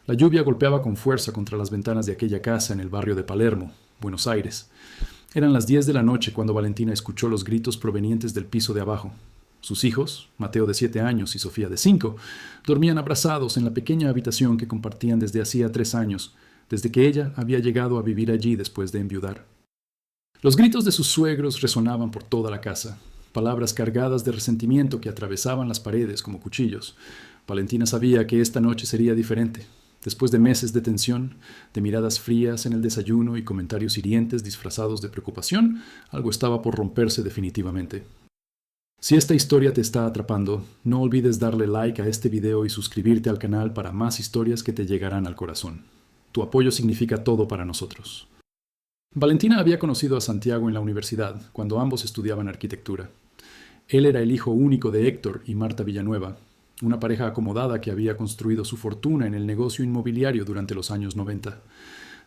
La lluvia golpeaba con fuerza contra las ventanas de aquella casa en el barrio de Palermo, Buenos Aires. Eran las 10 de la noche cuando Valentina escuchó los gritos provenientes del piso de abajo. Sus hijos, Mateo de 7 años y Sofía de 5, dormían abrazados en la pequeña habitación que compartían desde hacía 3 años, desde que ella había llegado a vivir allí después de enviudar. Los gritos de sus suegros resonaban por toda la casa, palabras cargadas de resentimiento que atravesaban las paredes como cuchillos. Valentina sabía que esta noche sería diferente. Después de meses de tensión, de miradas frías en el desayuno y comentarios hirientes disfrazados de preocupación, algo estaba por romperse definitivamente. Si esta historia te está atrapando, no olvides darle like a este video y suscribirte al canal para más historias que te llegarán al corazón. Tu apoyo significa todo para nosotros. Valentina había conocido a Santiago en la universidad, cuando ambos estudiaban arquitectura. Él era el hijo único de Héctor y Marta Villanueva, una pareja acomodada que había construido su fortuna en el negocio inmobiliario durante los años 90.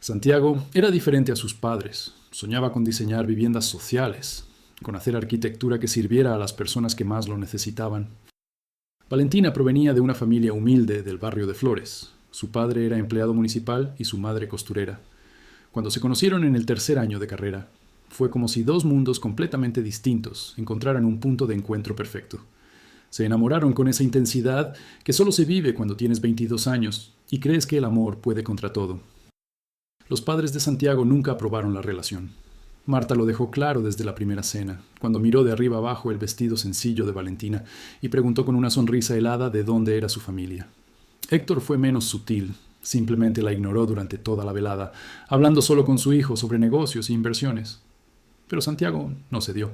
Santiago era diferente a sus padres. Soñaba con diseñar viviendas sociales, con hacer arquitectura que sirviera a las personas que más lo necesitaban. Valentina provenía de una familia humilde del barrio de Flores. Su padre era empleado municipal y su madre costurera. Cuando se conocieron en el tercer año de carrera, fue como si dos mundos completamente distintos encontraran un punto de encuentro perfecto. Se enamoraron con esa intensidad que solo se vive cuando tienes 22 años y crees que el amor puede contra todo. Los padres de Santiago nunca aprobaron la relación. Marta lo dejó claro desde la primera cena, cuando miró de arriba abajo el vestido sencillo de Valentina y preguntó con una sonrisa helada de dónde era su familia. Héctor fue menos sutil, simplemente la ignoró durante toda la velada, hablando solo con su hijo sobre negocios e inversiones. Pero Santiago no cedió.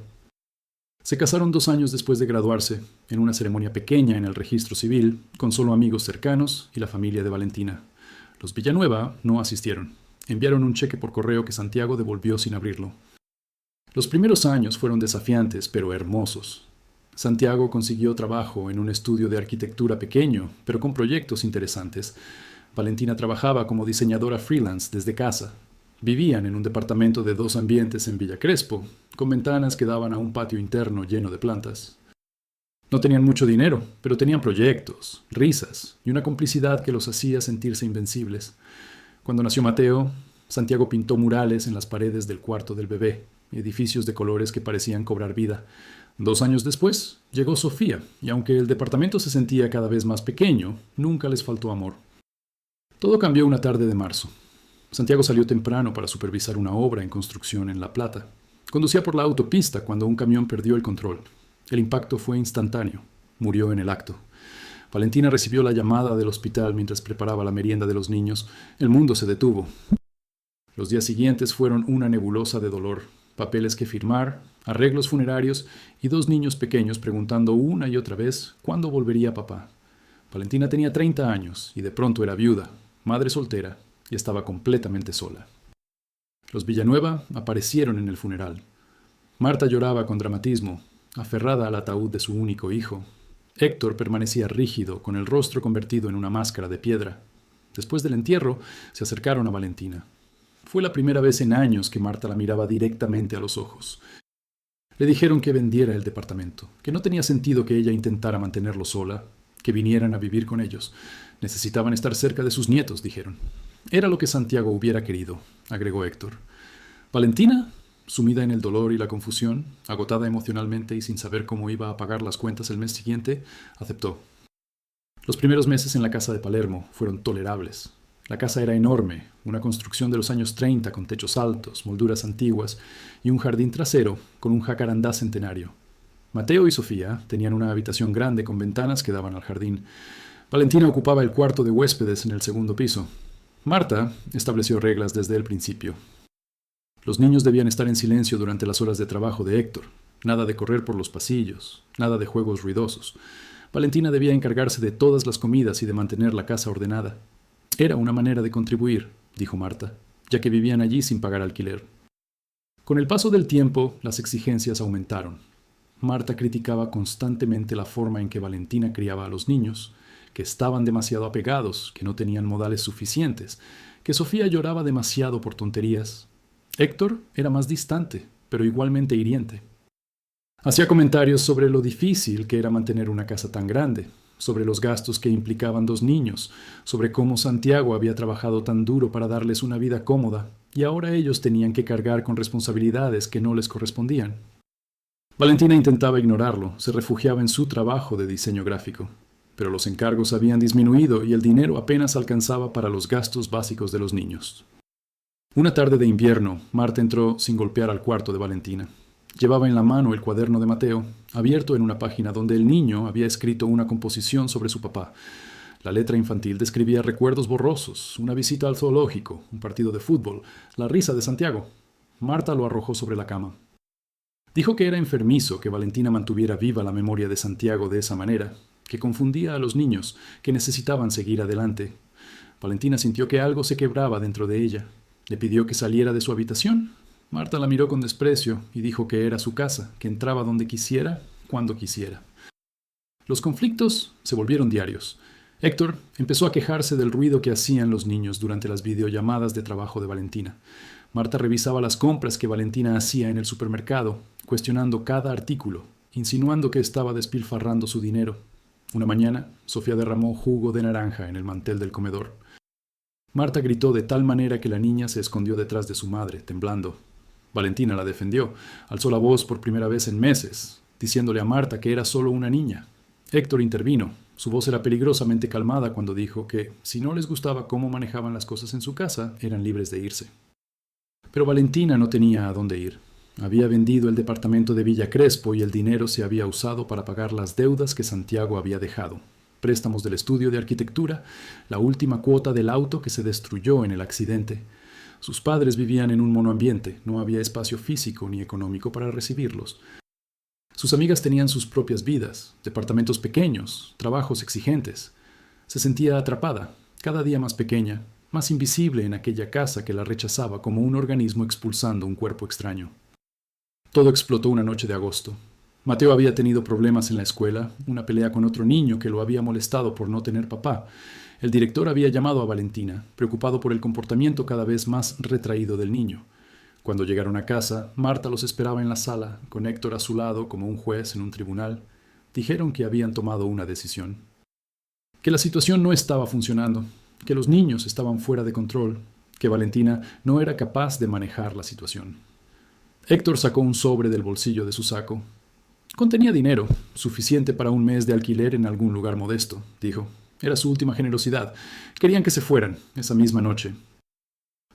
Se casaron 2 años después de graduarse, en una ceremonia pequeña en el registro civil, con solo amigos cercanos y la familia de Valentina. Los Villanueva no asistieron. Enviaron un cheque por correo que Santiago devolvió sin abrirlo. Los primeros años fueron desafiantes, pero hermosos. Santiago consiguió trabajo en un estudio de arquitectura pequeño, pero con proyectos interesantes. Valentina trabajaba como diseñadora freelance desde casa. Vivían en un departamento de 2 ambientes en Villa Crespo, con ventanas que daban a un patio interno lleno de plantas. No tenían mucho dinero, pero tenían proyectos, risas y una complicidad que los hacía sentirse invencibles. Cuando nació Mateo, Santiago pintó murales en las paredes del cuarto del bebé, edificios de colores que parecían cobrar vida. 2 años después, llegó Sofía, y aunque el departamento se sentía cada vez más pequeño, nunca les faltó amor. Todo cambió una tarde de marzo. Santiago salió temprano para supervisar una obra en construcción en La Plata. Conducía por la autopista cuando un camión perdió el control. El impacto fue instantáneo. Murió en el acto. Valentina recibió la llamada del hospital mientras preparaba la merienda de los niños. El mundo se detuvo. Los días siguientes fueron una nebulosa de dolor. Papeles que firmar, arreglos funerarios y 2 niños pequeños preguntando una y otra vez cuándo volvería papá. Valentina tenía 30 años y de pronto era viuda, madre soltera, y estaba completamente sola. Los Villanueva aparecieron en el funeral. Marta lloraba con dramatismo, aferrada al ataúd de su único hijo. Héctor permanecía rígido, con el rostro convertido en una máscara de piedra. Después del entierro, se acercaron a Valentina. Fue la primera vez en años que Marta la miraba directamente a los ojos. Le dijeron que vendiera el departamento, que no tenía sentido que ella intentara mantenerlo sola, que vinieran a vivir con ellos. Necesitaban estar cerca de sus nietos, dijeron. Era lo que Santiago hubiera querido, agregó Héctor. Valentina, sumida en el dolor y la confusión, agotada emocionalmente y sin saber cómo iba a pagar las cuentas el mes siguiente, aceptó. Los primeros meses en la casa de Palermo fueron tolerables. La casa era enorme, una construcción de los años 30 con techos altos, molduras antiguas y un jardín trasero con un jacarandá centenario. Mateo y Sofía tenían una habitación grande con ventanas que daban al jardín. Valentina ocupaba el cuarto de huéspedes en el segundo piso. Marta estableció reglas desde el principio. Los niños debían estar en silencio durante las horas de trabajo de Héctor. Nada de correr por los pasillos, nada de juegos ruidosos. Valentina debía encargarse de todas las comidas y de mantener la casa ordenada. Era una manera de contribuir, dijo Marta, ya que vivían allí sin pagar alquiler. Con el paso del tiempo, las exigencias aumentaron. Marta criticaba constantemente la forma en que Valentina criaba a los niños, que estaban demasiado apegados, que no tenían modales suficientes, que Sofía lloraba demasiado por tonterías. Héctor era más distante, pero igualmente hiriente. Hacía comentarios sobre lo difícil que era mantener una casa tan grande. sobre los gastos que implicaban 2 niños, sobre cómo Santiago había trabajado tan duro para darles una vida cómoda, y ahora ellos tenían que cargar con responsabilidades que no les correspondían. Valentina intentaba ignorarlo, se refugiaba en su trabajo de diseño gráfico, pero los encargos habían disminuido y el dinero apenas alcanzaba para los gastos básicos de los niños. Una tarde de invierno, Marta entró sin golpear al cuarto de Valentina. Llevaba en la mano el cuaderno de Mateo, abierto en una página donde el niño había escrito una composición sobre su papá. La letra infantil describía recuerdos borrosos, una visita al zoológico, un partido de fútbol, la risa de Santiago. Marta lo arrojó sobre la cama. Dijo que era enfermizo que Valentina mantuviera viva la memoria de Santiago de esa manera, que confundía a los niños, que necesitaban seguir adelante. Valentina sintió que algo se quebraba dentro de ella. Le pidió que saliera de su habitación. Marta la miró con desprecio y dijo que era su casa, que entraba donde quisiera, cuando quisiera. Los conflictos se volvieron diarios. Héctor empezó a quejarse del ruido que hacían los niños durante las videollamadas de trabajo de Valentina. Marta revisaba las compras que Valentina hacía en el supermercado, cuestionando cada artículo, insinuando que estaba despilfarrando su dinero. Una mañana, Sofía derramó jugo de naranja en el mantel del comedor. Marta gritó de tal manera que la niña se escondió detrás de su madre, temblando. Valentina la defendió, alzó la voz por primera vez en meses, diciéndole a Marta que era solo una niña. Héctor intervino. Su voz era peligrosamente calmada cuando dijo que, si no les gustaba cómo manejaban las cosas en su casa, eran libres de irse. Pero Valentina no tenía a dónde ir. Había vendido el departamento de Villa Crespo y el dinero se había usado para pagar las deudas que Santiago había dejado. Préstamos del estudio de arquitectura, la última cuota del auto que se destruyó en el accidente. Sus padres vivían en un monoambiente, no había espacio físico ni económico para recibirlos. Sus amigas tenían sus propias vidas, departamentos pequeños, trabajos exigentes. Se sentía atrapada, cada día más pequeña, más invisible en aquella casa que la rechazaba como un organismo expulsando un cuerpo extraño. Todo explotó una noche de agosto. Mateo había tenido problemas en la escuela, una pelea con otro niño que lo había molestado por no tener papá. El director había llamado a Valentina, preocupado por el comportamiento cada vez más retraído del niño. Cuando llegaron a casa, Marta los esperaba en la sala, con Héctor a su lado como un juez en un tribunal. Dijeron que habían tomado una decisión. Que la situación no estaba funcionando, que los niños estaban fuera de control, que Valentina no era capaz de manejar la situación. Héctor sacó un sobre del bolsillo de su saco. Contenía dinero, suficiente para un mes de alquiler en algún lugar modesto, dijo. Era su última generosidad. Querían que se fueran, esa misma noche.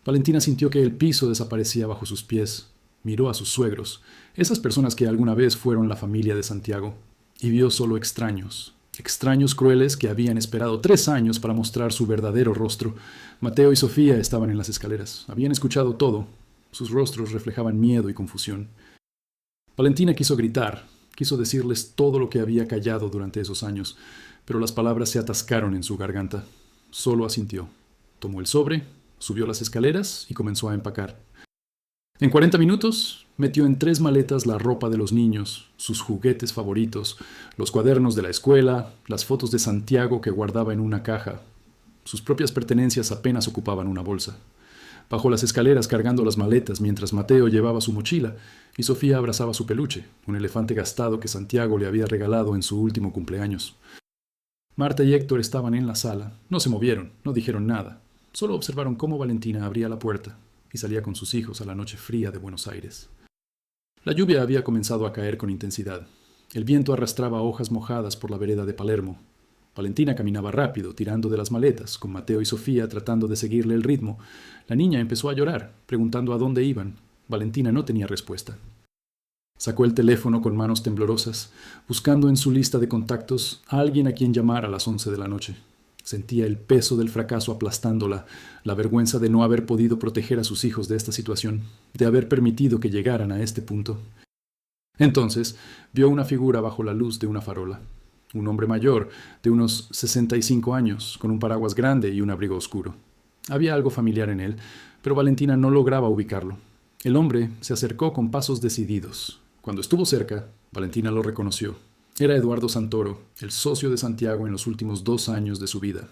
Valentina sintió que el piso desaparecía bajo sus pies. Miró a sus suegros, esas personas que alguna vez fueron la familia de Santiago, y vio solo extraños. Extraños crueles que habían esperado 3 años para mostrar su verdadero rostro. Mateo y Sofía estaban en las escaleras. Habían escuchado todo. Sus rostros reflejaban miedo y confusión. Valentina quiso gritar, quiso decirles todo lo que había callado durante esos años, pero las palabras se atascaron en su garganta. Solo asintió. Tomó el sobre, subió las escaleras y comenzó a empacar. En 40 minutos, metió en 3 maletas la ropa de los niños, sus juguetes favoritos, los cuadernos de la escuela, las fotos de Santiago que guardaba en una caja. Sus propias pertenencias apenas ocupaban una bolsa. Bajó las escaleras cargando las maletas mientras Mateo llevaba su mochila y Sofía abrazaba su peluche, un elefante gastado que Santiago le había regalado en su último cumpleaños. Marta y Héctor estaban en la sala. No se movieron, no dijeron nada. Solo observaron cómo Valentina abría la puerta y salía con sus hijos a la noche fría de Buenos Aires. La lluvia había comenzado a caer con intensidad. El viento arrastraba hojas mojadas por la vereda de Palermo. Valentina caminaba rápido, tirando de las maletas, con Mateo y Sofía tratando de seguirle el ritmo. La niña empezó a llorar, preguntando a dónde iban. Valentina no tenía respuesta. Sacó el teléfono con manos temblorosas, buscando en su lista de contactos a alguien a quien llamar a las 11 de la noche. Sentía el peso del fracaso aplastándola, la vergüenza de no haber podido proteger a sus hijos de esta situación, de haber permitido que llegaran a este punto. Entonces, vio una figura bajo la luz de una farola. Un hombre mayor, de unos 65 años, con un paraguas grande y un abrigo oscuro. Había algo familiar en él, pero Valentina no lograba ubicarlo. El hombre se acercó con pasos decididos. Cuando estuvo cerca, Valentina lo reconoció. Era Eduardo Santoro, el socio de Santiago en los últimos 2 años de su vida.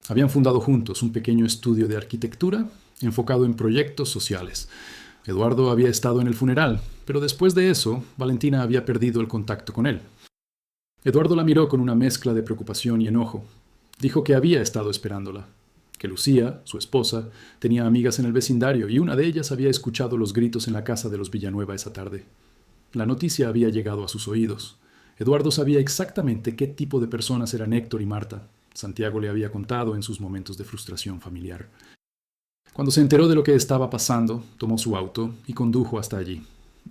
Habían fundado juntos un pequeño estudio de arquitectura enfocado en proyectos sociales. Eduardo había estado en el funeral, pero después de eso, Valentina había perdido el contacto con él. Eduardo la miró con una mezcla de preocupación y enojo. Dijo que había estado esperándola, que Lucía, su esposa, tenía amigas en el vecindario y una de ellas había escuchado los gritos en la casa de los Villanueva esa tarde. La noticia había llegado a sus oídos. Eduardo sabía exactamente qué tipo de personas eran Héctor y Marta. Santiago le había contado en sus momentos de frustración familiar. Cuando se enteró de lo que estaba pasando, tomó su auto y condujo hasta allí.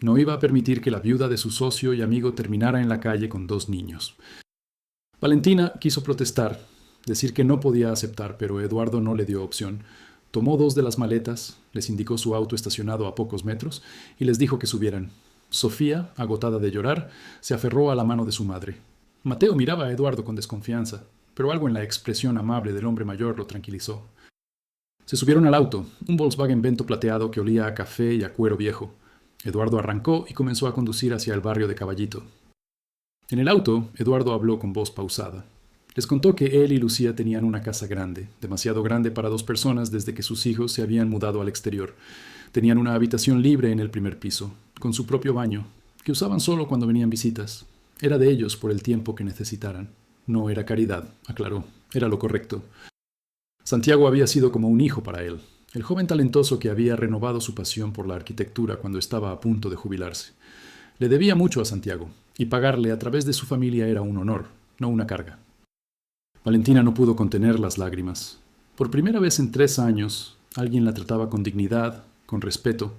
No iba a permitir que la viuda de su socio y amigo terminara en la calle con 2 niños. Valentina quiso protestar, decir que no podía aceptar, pero Eduardo no le dio opción. Tomó 2 de las maletas, les indicó su auto estacionado a pocos metros y les dijo que subieran. Sofía, agotada de llorar, se aferró a la mano de su madre. Mateo miraba a Eduardo con desconfianza, pero algo en la expresión amable del hombre mayor lo tranquilizó. Se subieron al auto, un Volkswagen Vento plateado que olía a café y a cuero viejo. Eduardo arrancó y comenzó a conducir hacia el barrio de Caballito. En el auto, Eduardo habló con voz pausada. Les contó que él y Lucía tenían una casa grande, demasiado grande para 2 personas desde que sus hijos se habían mudado al exterior. Tenían una habitación libre en el primer piso, con su propio baño, que usaban solo cuando venían visitas. Era de ellos por el tiempo que necesitaran. No era caridad, aclaró. Era lo correcto. Santiago había sido como un hijo para él, el joven talentoso que había renovado su pasión por la arquitectura cuando estaba a punto de jubilarse. Le debía mucho a Santiago, y pagarle a través de su familia era un honor, no una carga. Valentina no pudo contener las lágrimas. Por primera vez en 3 años, alguien la trataba con dignidad, con respeto.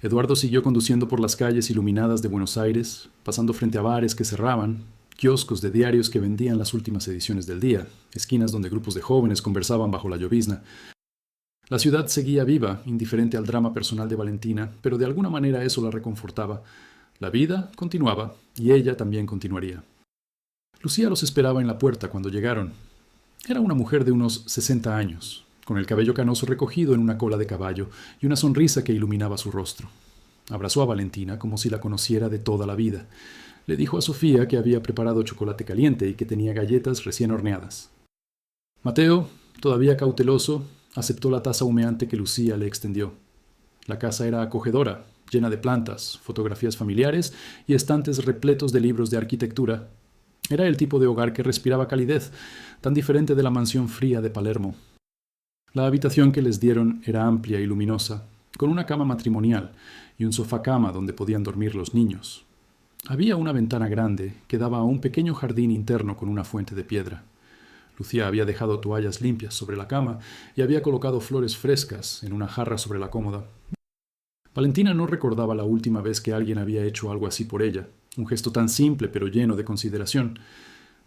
Eduardo siguió conduciendo por las calles iluminadas de Buenos Aires, pasando frente a bares que cerraban, kioscos de diarios que vendían las últimas ediciones del día, esquinas donde grupos de jóvenes conversaban bajo la llovizna. La ciudad seguía viva, indiferente al drama personal de Valentina, pero de alguna manera eso la reconfortaba. La vida continuaba, y ella también continuaría. Lucía los esperaba en la puerta cuando llegaron. Era una mujer de unos 60 años, con el cabello canoso recogido en una cola de caballo y una sonrisa que iluminaba su rostro. Abrazó a Valentina como si la conociera de toda la vida. Le dijo a Sofía que había preparado chocolate caliente y que tenía galletas recién horneadas. Mateo, todavía cauteloso, aceptó la taza humeante que Lucía le extendió. La casa era acogedora, llena de plantas, fotografías familiares y estantes repletos de libros de arquitectura. Era el tipo de hogar que respiraba calidez, tan diferente de la mansión fría de Palermo. La habitación que les dieron era amplia y luminosa, con una cama matrimonial y un sofá-cama donde podían dormir los niños. Había una ventana grande que daba a un pequeño jardín interno con una fuente de piedra. Lucía había dejado toallas limpias sobre la cama y había colocado flores frescas en una jarra sobre la cómoda. Valentina no recordaba la última vez que alguien había hecho algo así por ella, un gesto tan simple pero lleno de consideración.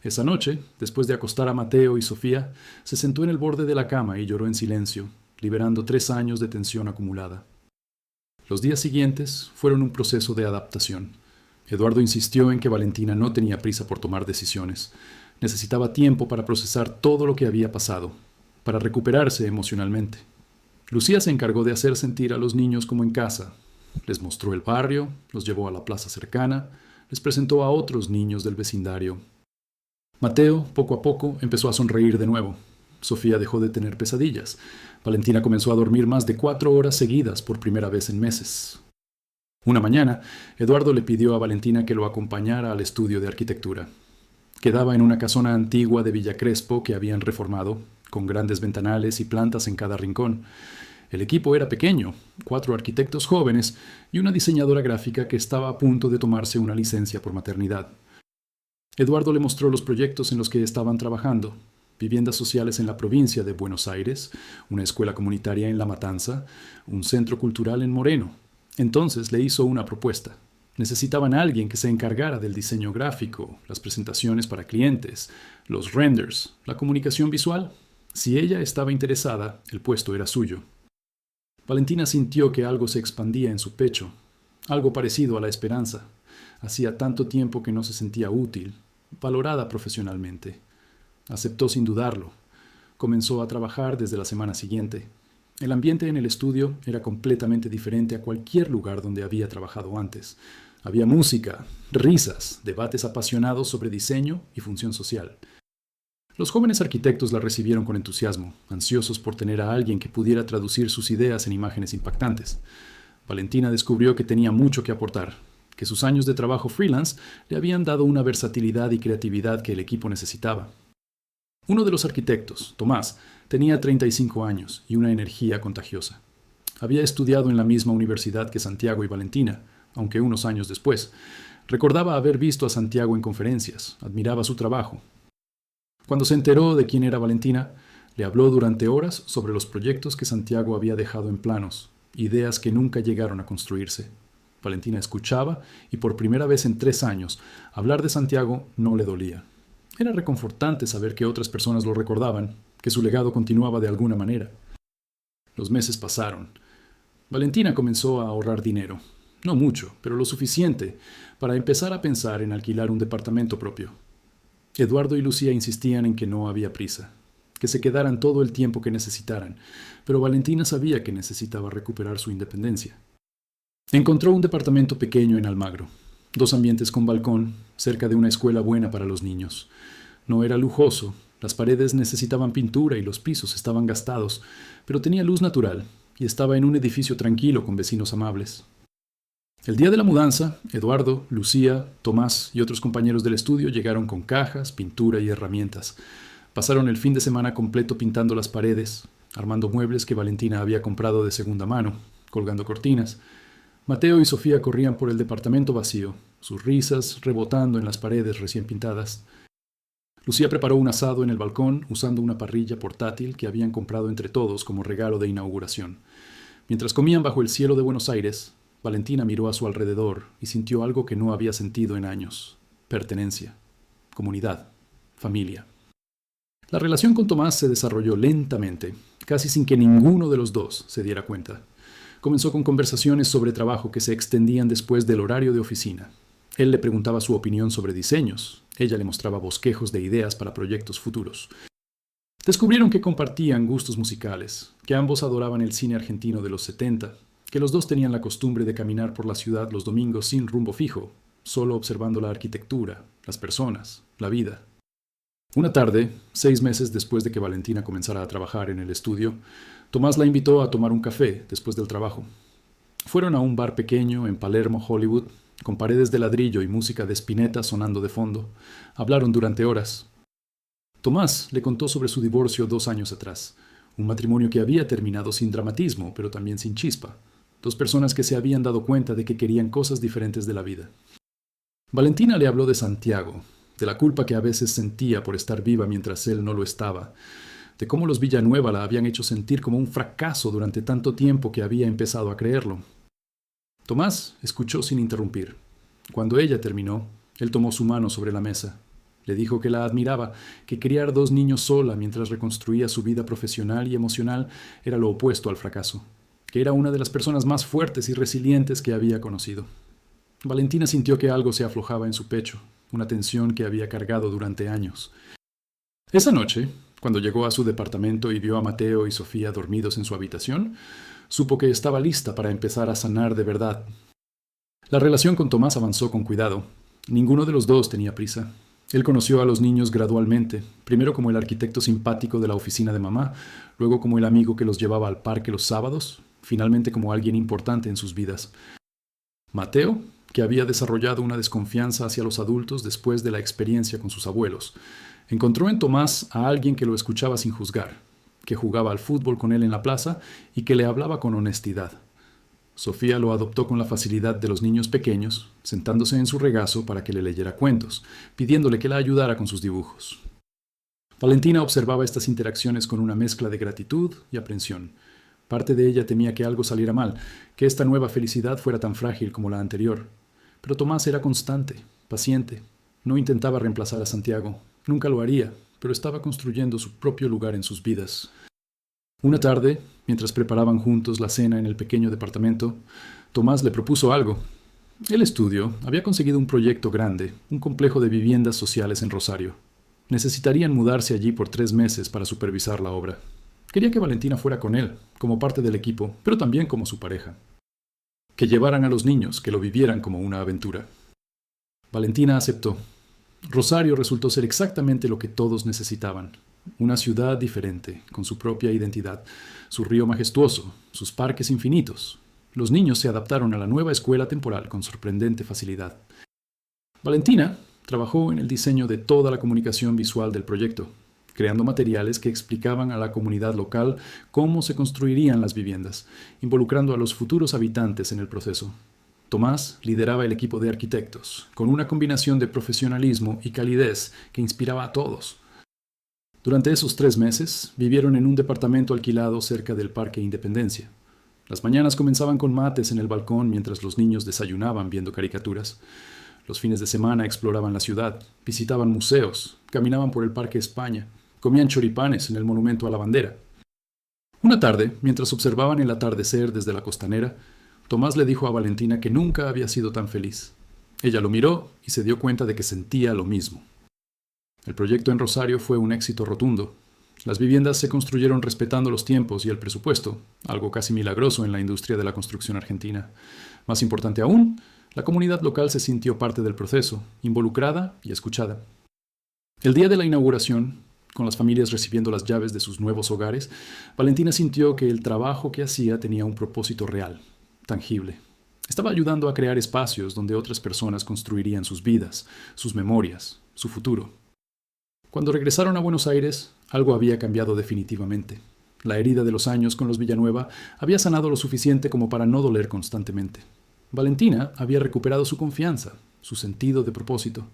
Esa noche, después de acostar a Mateo y Sofía, se sentó en el borde de la cama y lloró en silencio, liberando 3 años de tensión acumulada. Los días siguientes fueron un proceso de adaptación. Eduardo insistió en que Valentina no tenía prisa por tomar decisiones. Necesitaba tiempo para procesar todo lo que había pasado, para recuperarse emocionalmente. Lucía se encargó de hacer sentir a los niños como en casa. Les mostró el barrio, los llevó a la plaza cercana, les presentó a otros niños del vecindario. Mateo, poco a poco, empezó a sonreír de nuevo. Sofía dejó de tener pesadillas. Valentina comenzó a dormir más de 4 horas seguidas por primera vez en meses. Una mañana, Eduardo le pidió a Valentina que lo acompañara al estudio de arquitectura. Quedaba en una casona antigua de Villa Crespo que habían reformado, con grandes ventanales y plantas en cada rincón. El equipo era pequeño, 4 arquitectos jóvenes y una diseñadora gráfica que estaba a punto de tomarse una licencia por maternidad. Eduardo le mostró los proyectos en los que estaban trabajando: viviendas sociales en la provincia de Buenos Aires, una escuela comunitaria en La Matanza, un centro cultural en Moreno. Entonces le hizo una propuesta. Necesitaban a alguien que se encargara del diseño gráfico, las presentaciones para clientes, los renders, la comunicación visual. Si ella estaba interesada, el puesto era suyo. Valentina sintió que algo se expandía en su pecho, algo parecido a la esperanza. Hacía tanto tiempo que no se sentía útil, valorada profesionalmente. Aceptó sin dudarlo. Comenzó a trabajar desde la semana siguiente. El ambiente en el estudio era completamente diferente a cualquier lugar donde había trabajado antes. Había música, risas, debates apasionados sobre diseño y función social. Los jóvenes arquitectos la recibieron con entusiasmo, ansiosos por tener a alguien que pudiera traducir sus ideas en imágenes impactantes. Valentina descubrió que tenía mucho que aportar. que sus años de trabajo freelance le habían dado una versatilidad y creatividad que el equipo necesitaba. Uno de los arquitectos, Tomás, tenía 35 años y una energía contagiosa. Había estudiado en la misma universidad que Santiago y Valentina, aunque unos años después. Recordaba haber visto a Santiago en conferencias, admiraba su trabajo. Cuando se enteró de quién era Valentina, le habló durante horas sobre los proyectos que Santiago había dejado en planos, ideas que nunca llegaron a construirse. Valentina escuchaba y por primera vez en 3 años, hablar de Santiago no le dolía. Era reconfortante saber que otras personas lo recordaban, que su legado continuaba de alguna manera. Los meses pasaron. Valentina comenzó a ahorrar dinero. No mucho, pero lo suficiente para empezar a pensar en alquilar un departamento propio. Eduardo y Lucía insistían en que no había prisa, que se quedaran todo el tiempo que necesitaran, pero Valentina sabía que necesitaba recuperar su independencia. Encontró un departamento pequeño en Almagro, 2 ambientes con balcón, cerca de una escuela buena para los niños. No era lujoso, las paredes necesitaban pintura y los pisos estaban gastados, pero tenía luz natural y estaba en un edificio tranquilo con vecinos amables. El día de la mudanza, Eduardo, Lucía, Tomás y otros compañeros del estudio llegaron con cajas, pintura y herramientas. Pasaron el fin de semana completo pintando las paredes, armando muebles que Valentina había comprado de segunda mano, colgando cortinas. Mateo y Sofía corrían por el departamento vacío, sus risas rebotando en las paredes recién pintadas. Lucía preparó un asado en el balcón usando una parrilla portátil que habían comprado entre todos como regalo de inauguración. Mientras comían bajo el cielo de Buenos Aires, Valentina miró a su alrededor y sintió algo que no había sentido en años: pertenencia, comunidad, familia. La relación con Tomás se desarrolló lentamente, casi sin que ninguno de los dos se diera cuenta. Comenzó con conversaciones sobre trabajo que se extendían después del horario de oficina. Él le preguntaba su opinión sobre diseños, ella le mostraba bosquejos de ideas para proyectos futuros. Descubrieron que compartían gustos musicales, que ambos adoraban el cine argentino de los 70, que los dos tenían la costumbre de caminar por la ciudad los domingos sin rumbo fijo, solo observando la arquitectura, las personas, la vida. Una tarde, 6 meses después de que Valentina comenzara a trabajar en el estudio, Tomás la invitó a tomar un café después del trabajo. Fueron a un bar pequeño en Palermo, Hollywood, con paredes de ladrillo y música de Spinetta sonando de fondo. Hablaron durante horas. Tomás le contó sobre su divorcio 2 años atrás, un matrimonio que había terminado sin dramatismo, pero también sin chispa. 2 personas que se habían dado cuenta de que querían cosas diferentes de la vida. Valentina le habló de Santiago, de la culpa que a veces sentía por estar viva mientras él no lo estaba, de cómo los Villanueva la habían hecho sentir como un fracaso durante tanto tiempo que había empezado a creerlo. Tomás escuchó sin interrumpir. Cuando ella terminó, él tomó su mano sobre la mesa. Le dijo que la admiraba, que criar 2 niños sola mientras reconstruía su vida profesional y emocional era lo opuesto al fracaso, que era una de las personas más fuertes y resilientes que había conocido. Valentina sintió que algo se aflojaba en su pecho, una tensión que había cargado durante años. Esa noche, cuando llegó a su departamento y vio a Mateo y Sofía dormidos en su habitación, supo que estaba lista para empezar a sanar de verdad. La relación con Tomás avanzó con cuidado. Ninguno de los dos tenía prisa. Él conoció a los niños gradualmente, primero como el arquitecto simpático de la oficina de mamá, luego como el amigo que los llevaba al parque los sábados, finalmente como alguien importante en sus vidas. Mateo, que había desarrollado una desconfianza hacia los adultos después de la experiencia con sus abuelos, encontró en Tomás a alguien que lo escuchaba sin juzgar, que jugaba al fútbol con él en la plaza y que le hablaba con honestidad. Sofía lo adoptó con la facilidad de los niños pequeños, sentándose en su regazo para que le leyera cuentos, pidiéndole que la ayudara con sus dibujos. Valentina observaba estas interacciones con una mezcla de gratitud y aprensión. Parte de ella temía que algo saliera mal, que esta nueva felicidad fuera tan frágil como la anterior. Pero Tomás era constante, paciente. No intentaba reemplazar a Santiago. Nunca lo haría, pero estaba construyendo su propio lugar en sus vidas. Una tarde, mientras preparaban juntos la cena en el pequeño departamento, Tomás le propuso algo. El estudio había conseguido un proyecto grande, un complejo de viviendas sociales en Rosario. Necesitarían mudarse allí por 3 meses para supervisar la obra. Quería que Valentina fuera con él, como parte del equipo, pero también como su pareja. Que llevaran a los niños, que lo vivieran como una aventura. Valentina aceptó. Rosario resultó ser exactamente lo que todos necesitaban. Una ciudad diferente, con su propia identidad, su río majestuoso, sus parques infinitos. Los niños se adaptaron a la nueva escuela temporal con sorprendente facilidad. Valentina trabajó en el diseño de toda la comunicación visual del proyecto, creando materiales que explicaban a la comunidad local cómo se construirían las viviendas, involucrando a los futuros habitantes en el proceso. Tomás lideraba el equipo de arquitectos, con una combinación de profesionalismo y calidez que inspiraba a todos. Durante esos 3 meses, vivieron en un departamento alquilado cerca del Parque Independencia. Las mañanas comenzaban con mates en el balcón mientras los niños desayunaban viendo caricaturas. Los fines de semana exploraban la ciudad, visitaban museos, caminaban por el Parque España, comían choripanes en el Monumento a la Bandera. Una tarde, mientras observaban el atardecer desde la costanera, Tomás le dijo a Valentina que nunca había sido tan feliz. Ella lo miró y se dio cuenta de que sentía lo mismo. El proyecto en Rosario fue un éxito rotundo. Las viviendas se construyeron respetando los tiempos y el presupuesto, algo casi milagroso en la industria de la construcción argentina. Más importante aún, la comunidad local se sintió parte del proceso, involucrada y escuchada. El día de la inauguración, con las familias recibiendo las llaves de sus nuevos hogares, Valentina sintió que el trabajo que hacía tenía un propósito real, tangible. Estaba ayudando a crear espacios donde otras personas construirían sus vidas, sus memorias, su futuro. Cuando regresaron a Buenos Aires, algo había cambiado definitivamente. La herida de los años con los Villanueva había sanado lo suficiente como para no doler constantemente. Valentina había recuperado su confianza, su sentido de propósito.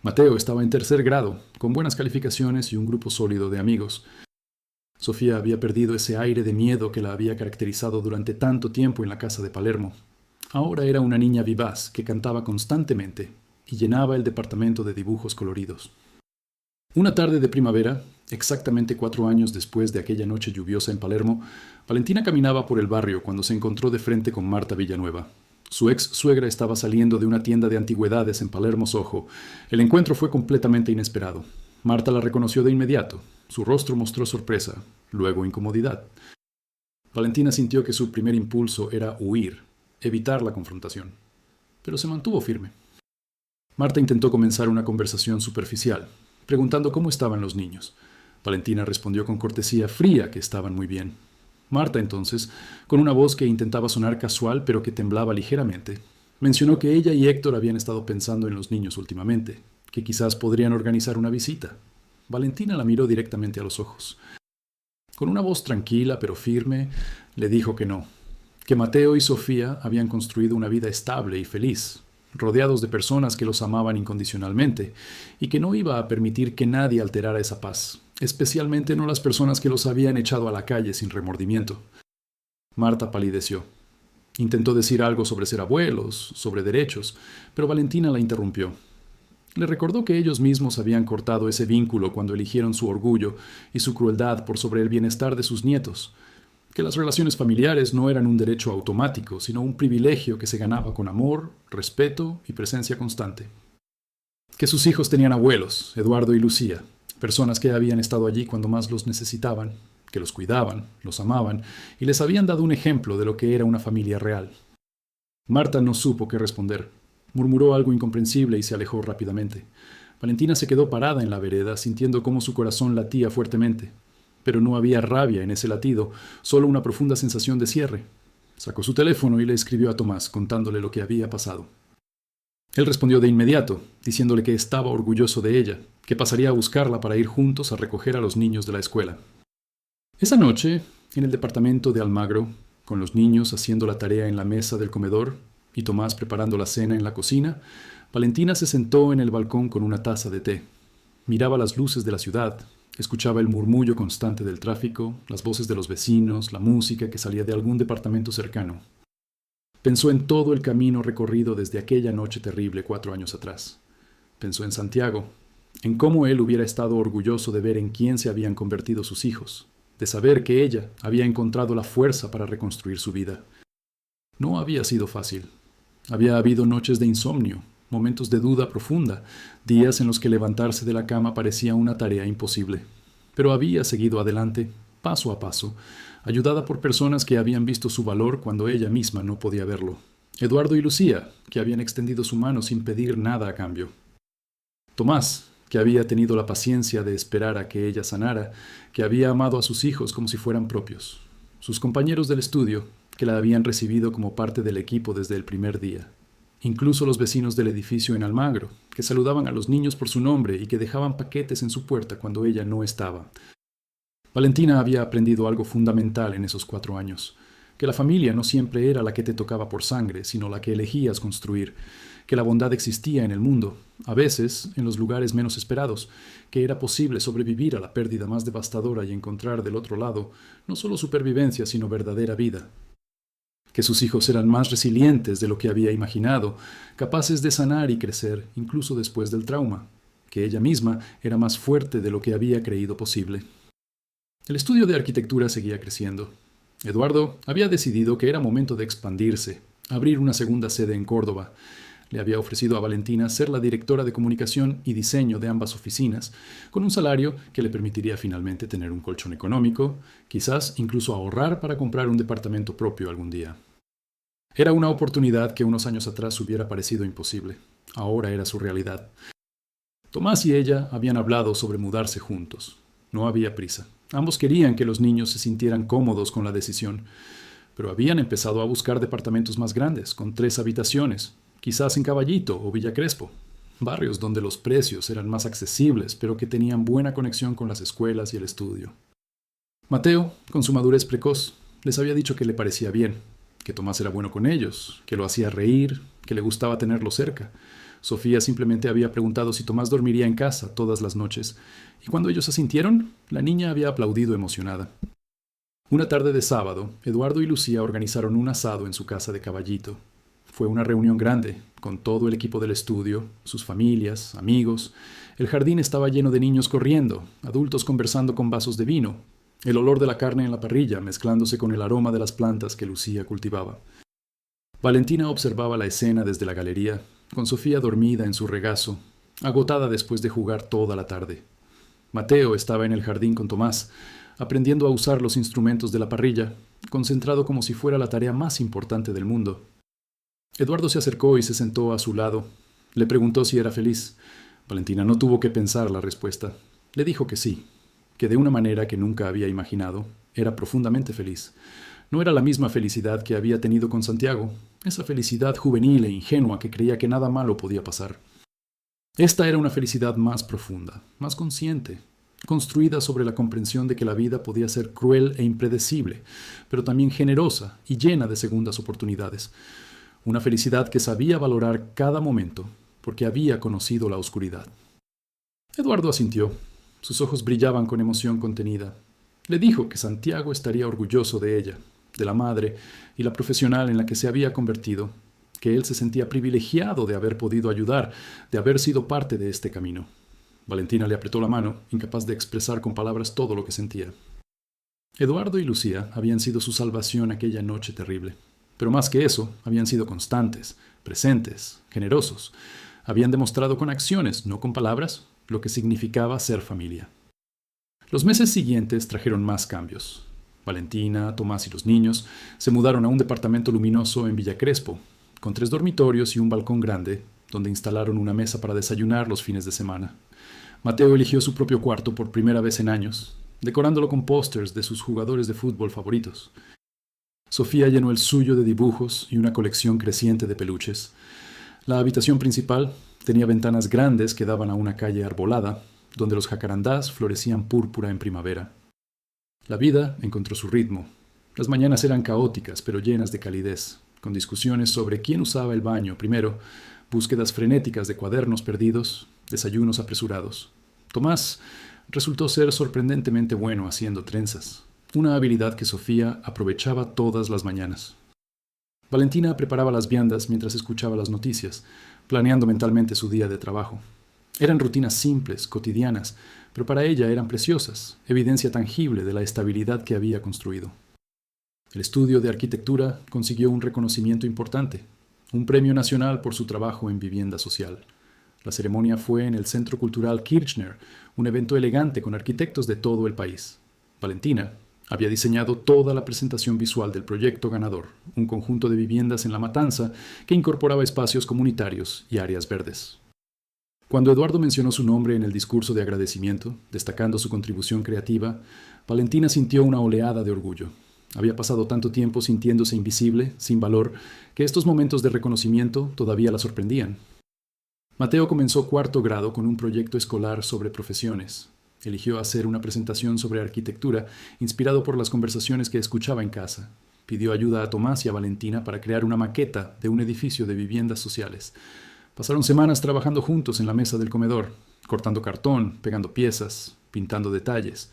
Mateo estaba en 3er grado, con buenas calificaciones y un grupo sólido de amigos. Sofía había perdido ese aire de miedo que la había caracterizado durante tanto tiempo en la casa de Palermo. Ahora era una niña vivaz que cantaba constantemente y llenaba el departamento de dibujos coloridos. Una tarde de primavera, exactamente 4 años después de aquella noche lluviosa en Palermo, Valentina caminaba por el barrio cuando se encontró de frente con Marta Villanueva. Su ex suegra estaba saliendo de una tienda de antigüedades en Palermo, Soho. El encuentro fue completamente inesperado. Marta la reconoció de inmediato. Su rostro mostró sorpresa, luego incomodidad. Valentina sintió que su primer impulso era huir, evitar la confrontación. Pero se mantuvo firme. Marta intentó comenzar una conversación superficial, preguntando cómo estaban los niños. Valentina respondió con cortesía fría que estaban muy bien. Marta, entonces, con una voz que intentaba sonar casual pero que temblaba ligeramente, mencionó que ella y Héctor habían estado pensando en los niños últimamente, que quizás podrían organizar una visita. Valentina la miró directamente a los ojos. Con una voz tranquila pero firme, le dijo que no, que Mateo y Sofía habían construido una vida estable y feliz, rodeados de personas que los amaban incondicionalmente, y que no iba a permitir que nadie alterara esa paz, especialmente no las personas que los habían echado a la calle sin remordimiento. Marta palideció. Intentó decir algo sobre ser abuelos, sobre derechos, pero Valentina la interrumpió. Le recordó que ellos mismos habían cortado ese vínculo cuando eligieron su orgullo y su crueldad por sobre el bienestar de sus nietos, que las relaciones familiares no eran un derecho automático, sino un privilegio que se ganaba con amor, respeto y presencia constante. Que sus hijos tenían abuelos, Eduardo y Lucía, personas que habían estado allí cuando más los necesitaban, que los cuidaban, los amaban y les habían dado un ejemplo de lo que era una familia real. Marta no supo qué responder. Murmuró algo incomprensible y se alejó rápidamente. Valentina se quedó parada en la vereda, sintiendo cómo su corazón latía fuertemente. Pero no había rabia en ese latido, solo una profunda sensación de cierre. Sacó su teléfono y le escribió a Tomás, contándole lo que había pasado. Él respondió de inmediato, diciéndole que estaba orgulloso de ella, que pasaría a buscarla para ir juntos a recoger a los niños de la escuela. Esa noche, en el departamento de Almagro, con los niños haciendo la tarea en la mesa del comedor y Tomás preparando la cena en la cocina, Valentina se sentó en el balcón con una taza de té. Miraba las luces de la ciudad, escuchaba el murmullo constante del tráfico, las voces de los vecinos, la música que salía de algún departamento cercano. Pensó en todo el camino recorrido desde aquella noche terrible 4 años atrás. Pensó en Santiago, en cómo él hubiera estado orgulloso de ver en quién se habían convertido sus hijos, de saber que ella había encontrado la fuerza para reconstruir su vida. No había sido fácil. Había habido noches de insomnio, momentos de duda profunda, días en los que levantarse de la cama parecía una tarea imposible. Pero había seguido adelante, paso a paso, ayudada por personas que habían visto su valor cuando ella misma no podía verlo. Eduardo y Lucía, que habían extendido su mano sin pedir nada a cambio. Tomás, que había tenido la paciencia de esperar a que ella sanara, que había amado a sus hijos como si fueran propios. Sus compañeros del estudio, que la habían recibido como parte del equipo desde el primer día. Incluso los vecinos del edificio en Almagro, que saludaban a los niños por su nombre y que dejaban paquetes en su puerta cuando ella no estaba. Valentina había aprendido algo fundamental en esos 4 años, que la familia no siempre era la que te tocaba por sangre, sino la que elegías construir, que la bondad existía en el mundo, a veces en los lugares menos esperados, que era posible sobrevivir a la pérdida más devastadora y encontrar del otro lado no solo supervivencia, sino verdadera vida. Que sus hijos eran más resilientes de lo que había imaginado, capaces de sanar y crecer incluso después del trauma, que ella misma era más fuerte de lo que había creído posible. El estudio de arquitectura seguía creciendo. Eduardo había decidido que era momento de expandirse, abrir una segunda sede en Córdoba. Le había ofrecido a Valentina ser la directora de comunicación y diseño de ambas oficinas, con un salario que le permitiría finalmente tener un colchón económico, quizás incluso ahorrar para comprar un departamento propio algún día. Era una oportunidad que unos años atrás hubiera parecido imposible. Ahora era su realidad. Tomás y ella habían hablado sobre mudarse juntos. No había prisa. Ambos querían que los niños se sintieran cómodos con la decisión, pero habían empezado a buscar departamentos más grandes, con 3 habitaciones, quizás en Caballito o Villa Crespo, barrios donde los precios eran más accesibles, pero que tenían buena conexión con las escuelas y el estudio. Mateo, con su madurez precoz, les había dicho que le parecía bien, que Tomás era bueno con ellos, que lo hacía reír, que le gustaba tenerlo cerca. Sofía simplemente había preguntado si Tomás dormiría en casa todas las noches, y cuando ellos asintieron, la niña había aplaudido emocionada. Una tarde de sábado, Eduardo y Lucía organizaron un asado en su casa de Caballito. Fue una reunión grande, con todo el equipo del estudio, sus familias, amigos. El jardín estaba lleno de niños corriendo, adultos conversando con vasos de vino, el olor de la carne en la parrilla mezclándose con el aroma de las plantas que Lucía cultivaba. Valentina observaba la escena desde la galería, con Sofía dormida en su regazo, agotada después de jugar toda la tarde. Mateo estaba en el jardín con Tomás, aprendiendo a usar los instrumentos de la parrilla, concentrado como si fuera la tarea más importante del mundo. Eduardo se acercó y se sentó a su lado. Le preguntó si era feliz. Valentina no tuvo que pensar la respuesta. Le dijo que sí, que de una manera que nunca había imaginado, era profundamente feliz. No era la misma felicidad que había tenido con Santiago, esa felicidad juvenil e ingenua que creía que nada malo podía pasar. Esta era una felicidad más profunda, más consciente, construida sobre la comprensión de que la vida podía ser cruel e impredecible, pero también generosa y llena de segundas oportunidades. Una felicidad que sabía valorar cada momento, porque había conocido la oscuridad. Eduardo asintió. Sus ojos brillaban con emoción contenida. Le dijo que Santiago estaría orgulloso de ella, de la madre y la profesional en la que se había convertido, que él se sentía privilegiado de haber podido ayudar, de haber sido parte de este camino. Valentina le apretó la mano, incapaz de expresar con palabras todo lo que sentía. Eduardo y Lucía habían sido su salvación aquella noche terrible. Pero más que eso, habían sido constantes, presentes, generosos. Habían demostrado con acciones, no con palabras, lo que significaba ser familia. Los meses siguientes trajeron más cambios. Valentina, Tomás y los niños se mudaron a un departamento luminoso en Villa Crespo, con 3 dormitorios y un balcón grande, donde instalaron una mesa para desayunar los fines de semana. Mateo eligió su propio cuarto por primera vez en años, decorándolo con pósters de sus jugadores de fútbol favoritos. Sofía llenó el suyo de dibujos y una colección creciente de peluches. La habitación principal tenía ventanas grandes que daban a una calle arbolada, donde los jacarandás florecían púrpura en primavera. La vida encontró su ritmo. Las mañanas eran caóticas, pero llenas de calidez, con discusiones sobre quién usaba el baño primero, búsquedas frenéticas de cuadernos perdidos, desayunos apresurados. Tomás resultó ser sorprendentemente bueno haciendo trenzas, una habilidad que Sofía aprovechaba todas las mañanas. Valentina preparaba las viandas mientras escuchaba las noticias, planeando mentalmente su día de trabajo. Eran rutinas simples, cotidianas, pero para ella eran preciosas, evidencia tangible de la estabilidad que había construido. El estudio de arquitectura consiguió un reconocimiento importante, un premio nacional por su trabajo en vivienda social. La ceremonia fue en el Centro Cultural Kirchner, un evento elegante con arquitectos de todo el país. Valentina había diseñado toda la presentación visual del proyecto ganador, un conjunto de viviendas en La Matanza que incorporaba espacios comunitarios y áreas verdes. Cuando Eduardo mencionó su nombre en el discurso de agradecimiento, destacando su contribución creativa, Valentina sintió una oleada de orgullo. Había pasado tanto tiempo sintiéndose invisible, sin valor, que estos momentos de reconocimiento todavía la sorprendían. Mateo comenzó cuarto grado con un proyecto escolar sobre profesiones. Eligió hacer una presentación sobre arquitectura, inspirado por las conversaciones que escuchaba en casa. Pidió ayuda a Tomás y a Valentina para crear una maqueta de un edificio de viviendas sociales. Pasaron semanas trabajando juntos en la mesa del comedor, cortando cartón, pegando piezas, pintando detalles.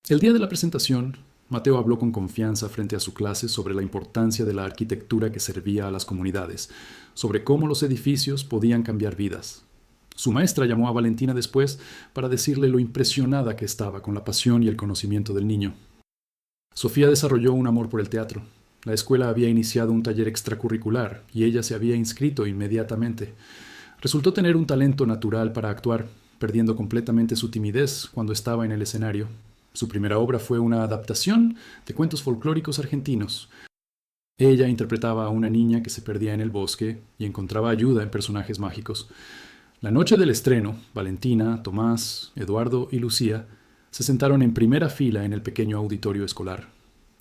El día de la presentación, Mateo habló con confianza frente a su clase sobre la importancia de la arquitectura que servía a las comunidades, sobre cómo los edificios podían cambiar vidas. Su maestra llamó a Valentina después para decirle lo impresionada que estaba con la pasión y el conocimiento del niño. Sofía desarrolló un amor por el teatro. La escuela había iniciado un taller extracurricular y ella se había inscrito inmediatamente. Resultó tener un talento natural para actuar, perdiendo completamente su timidez cuando estaba en el escenario. Su primera obra fue una adaptación de cuentos folclóricos argentinos. Ella interpretaba a una niña que se perdía en el bosque y encontraba ayuda en personajes mágicos. La noche del estreno, Valentina, Tomás, Eduardo y Lucía se sentaron en primera fila en el pequeño auditorio escolar.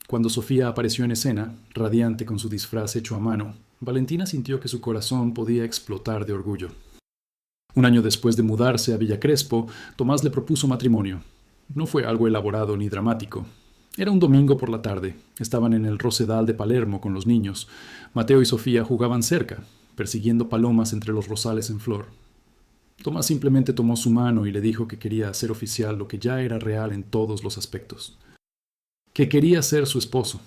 Cuando Sofía apareció en escena, radiante con su disfraz hecho a mano, Valentina sintió que su corazón podía explotar de orgullo. Un año después de mudarse a Villa Crespo, Tomás le propuso matrimonio. No fue algo elaborado ni dramático. Era un domingo por la tarde. Estaban en el Rosedal de Palermo con los niños. Mateo y Sofía jugaban cerca, persiguiendo palomas entre los rosales en flor. Tomás simplemente tomó su mano y le dijo que quería hacer oficial lo que ya era real en todos los aspectos. Que quería ser su esposo,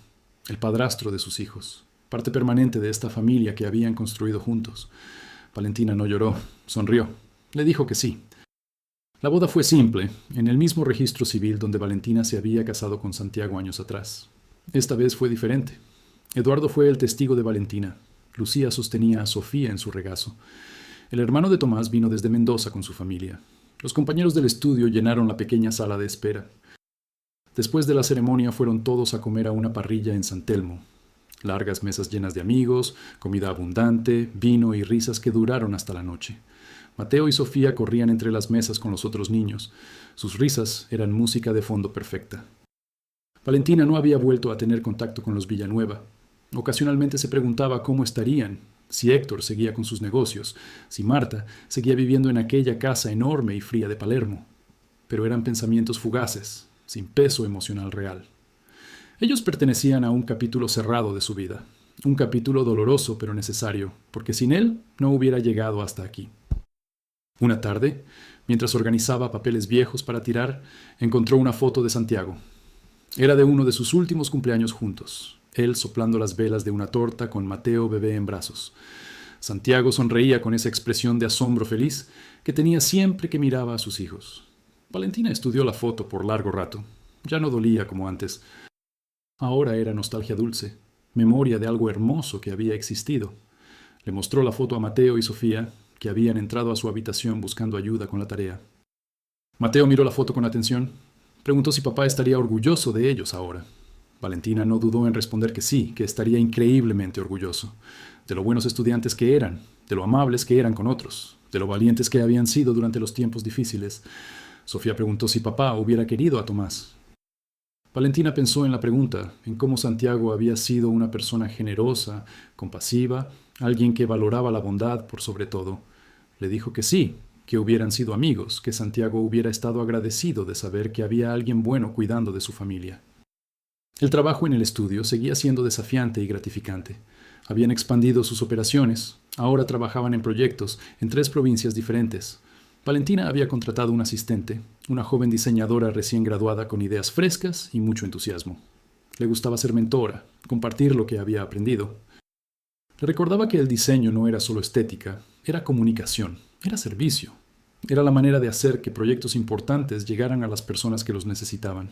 el padrastro de sus hijos, parte permanente de esta familia que habían construido juntos. Valentina no lloró, sonrió. Le dijo que sí. La boda fue simple, en el mismo registro civil donde Valentina se había casado con Santiago años atrás. Esta vez fue diferente. Eduardo fue el testigo de Valentina. Lucía sostenía a Sofía en su regazo. El hermano de Tomás vino desde Mendoza con su familia. Los compañeros del estudio llenaron la pequeña sala de espera. Después de la ceremonia fueron todos a comer a una parrilla en San Telmo. Largas mesas llenas de amigos, comida abundante, vino y risas que duraron hasta la noche. Mateo y Sofía corrían entre las mesas con los otros niños. Sus risas eran música de fondo perfecta. Valentina no había vuelto a tener contacto con los Villanueva. Ocasionalmente se preguntaba cómo estarían, si Héctor seguía con sus negocios, si Marta seguía viviendo en aquella casa enorme y fría de Palermo. Pero eran pensamientos fugaces, sin peso emocional real. Ellos pertenecían a un capítulo cerrado de su vida, un capítulo doloroso pero necesario, porque sin él no hubiera llegado hasta aquí. Una tarde, mientras organizaba papeles viejos para tirar, encontró una foto de Santiago. Era de uno de sus últimos cumpleaños juntos, él soplando las velas de una torta con Mateo bebé en brazos. Santiago sonreía con esa expresión de asombro feliz que tenía siempre que miraba a sus hijos. Valentina estudió la foto por largo rato. Ya no dolía como antes. Ahora era nostalgia dulce, memoria de algo hermoso que había existido. Le mostró la foto a Mateo y Sofía, que habían entrado a su habitación buscando ayuda con la tarea. Mateo miró la foto con atención. Preguntó si papá estaría orgulloso de ellos ahora. Valentina no dudó en responder que sí, que estaría increíblemente orgulloso. De lo buenos estudiantes que eran, de lo amables que eran con otros, de lo valientes que habían sido durante los tiempos difíciles. Sofía preguntó si papá hubiera querido a Tomás. Valentina pensó en la pregunta, en cómo Santiago había sido una persona generosa, compasiva, alguien que valoraba la bondad por sobre todo. Le dijo que sí, que hubieran sido amigos, que Santiago hubiera estado agradecido de saber que había alguien bueno cuidando de su familia. El trabajo en el estudio seguía siendo desafiante y gratificante. Habían expandido sus operaciones, ahora trabajaban en proyectos en 3 provincias diferentes. Valentina había contratado un asistente, una joven diseñadora recién graduada con ideas frescas y mucho entusiasmo. Le gustaba ser mentora, compartir lo que había aprendido. Le recordaba que el diseño no era solo estética, era comunicación, era servicio. Era la manera de hacer que proyectos importantes llegaran a las personas que los necesitaban.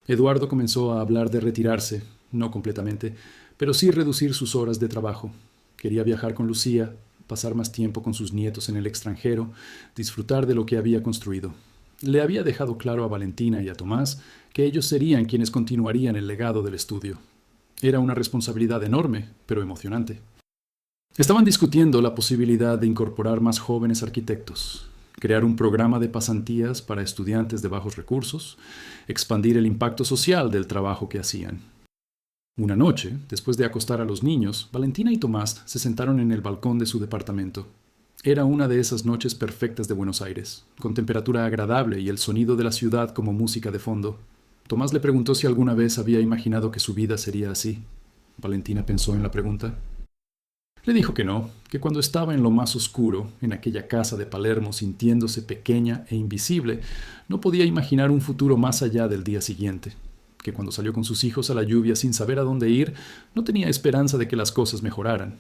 Eduardo comenzó a hablar de retirarse, no completamente, pero sí reducir sus horas de trabajo. Quería viajar con Lucía, pasar más tiempo con sus nietos en el extranjero, disfrutar de lo que había construido. Le había dejado claro a Valentina y a Tomás que ellos serían quienes continuarían el legado del estudio. Era una responsabilidad enorme, pero emocionante. Estaban discutiendo la posibilidad de incorporar más jóvenes arquitectos. crear un programa de pasantías para estudiantes de bajos recursos, expandir el impacto social del trabajo que hacían. Una noche, después de acostar a los niños, Valentina y Tomás se sentaron en el balcón de su departamento. Era una de esas noches perfectas de Buenos Aires, con temperatura agradable y el sonido de la ciudad como música de fondo. Tomás le preguntó si alguna vez había imaginado que su vida sería así. Valentina pensó en la pregunta. Le dijo que no, que cuando estaba en lo más oscuro, en aquella casa de Palermo sintiéndose pequeña e invisible, no podía imaginar un futuro más allá del día siguiente, que cuando salió con sus hijos a la lluvia sin saber a dónde ir, no tenía esperanza de que las cosas mejoraran.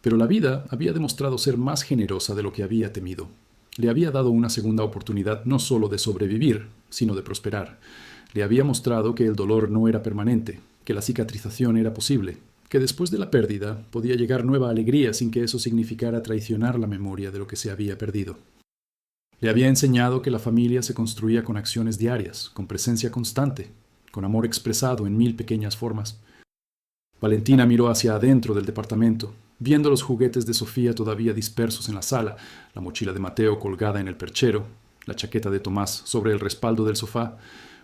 Pero la vida había demostrado ser más generosa de lo que había temido. Le había dado una segunda oportunidad no solo de sobrevivir, sino de prosperar. Le había mostrado que el dolor no era permanente, que la cicatrización era posible, que después de la pérdida podía llegar nueva alegría sin que eso significara traicionar la memoria de lo que se había perdido. Le había enseñado que la familia se construía con acciones diarias, con presencia constante, con amor expresado en 1000 pequeñas formas. Valentina miró hacia adentro del departamento, viendo los juguetes de Sofía todavía dispersos en la sala, la mochila de Mateo colgada en el perchero, la chaqueta de Tomás sobre el respaldo del sofá.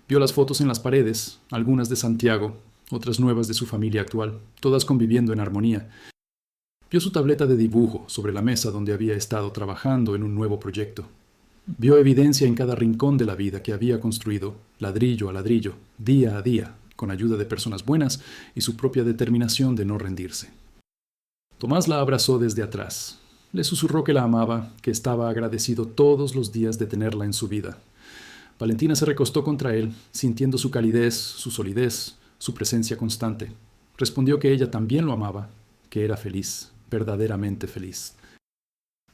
Vio las fotos en las paredes, algunas de Santiago, otras nuevas de su familia actual, todas conviviendo en armonía. Vio su tableta de dibujo sobre la mesa donde había estado trabajando en un nuevo proyecto. Vio evidencia en cada rincón de la vida que había construido, ladrillo a ladrillo, día a día, con ayuda de personas buenas y su propia determinación de no rendirse. Tomás la abrazó desde atrás. Le susurró que la amaba, que estaba agradecido todos los días de tenerla en su vida. Valentina se recostó contra él, sintiendo su calidez, su solidez, su presencia constante. Respondió que ella también lo amaba, que era feliz, verdaderamente feliz.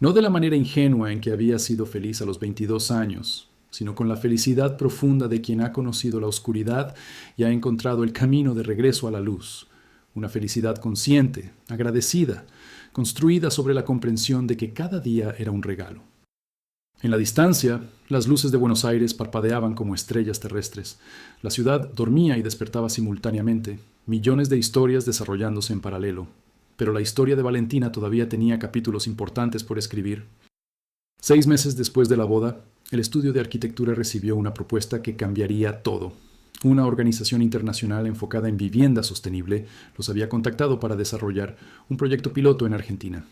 No de la manera ingenua en que había sido feliz a los 22 años, sino con la felicidad profunda de quien ha conocido la oscuridad y ha encontrado el camino de regreso a la luz. Una felicidad consciente, agradecida, construida sobre la comprensión de que cada día era un regalo. En la distancia, las luces de Buenos Aires parpadeaban como estrellas terrestres. La ciudad dormía y despertaba simultáneamente, millones de historias desarrollándose en paralelo. Pero la historia de Valentina todavía tenía capítulos importantes por escribir. 6 meses después de la boda, el estudio de arquitectura recibió una propuesta que cambiaría todo. Una organización internacional enfocada en vivienda sostenible los había contactado para desarrollar un proyecto piloto en Argentina.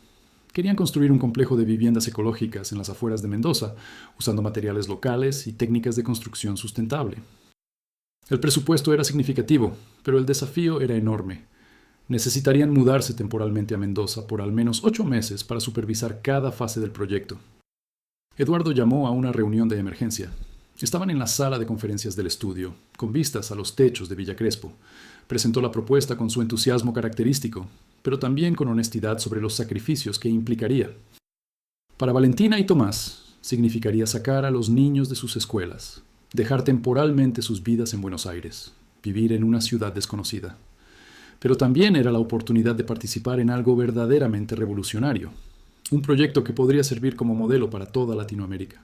Querían construir un complejo de viviendas ecológicas en las afueras de Mendoza, usando materiales locales y técnicas de construcción sustentable. El presupuesto era significativo, pero el desafío era enorme. Necesitarían mudarse temporalmente a Mendoza por al menos 8 meses para supervisar cada fase del proyecto. Eduardo llamó a una reunión de emergencia. Estaban en la sala de conferencias del estudio, con vistas a los techos de Villa Crespo. Presentó la propuesta con su entusiasmo característico, pero también con honestidad sobre los sacrificios que implicaría. Para Valentina y Tomás, significaría sacar a los niños de sus escuelas, dejar temporalmente sus vidas en Buenos Aires, vivir en una ciudad desconocida. Pero también era la oportunidad de participar en algo verdaderamente revolucionario, un proyecto que podría servir como modelo para toda Latinoamérica.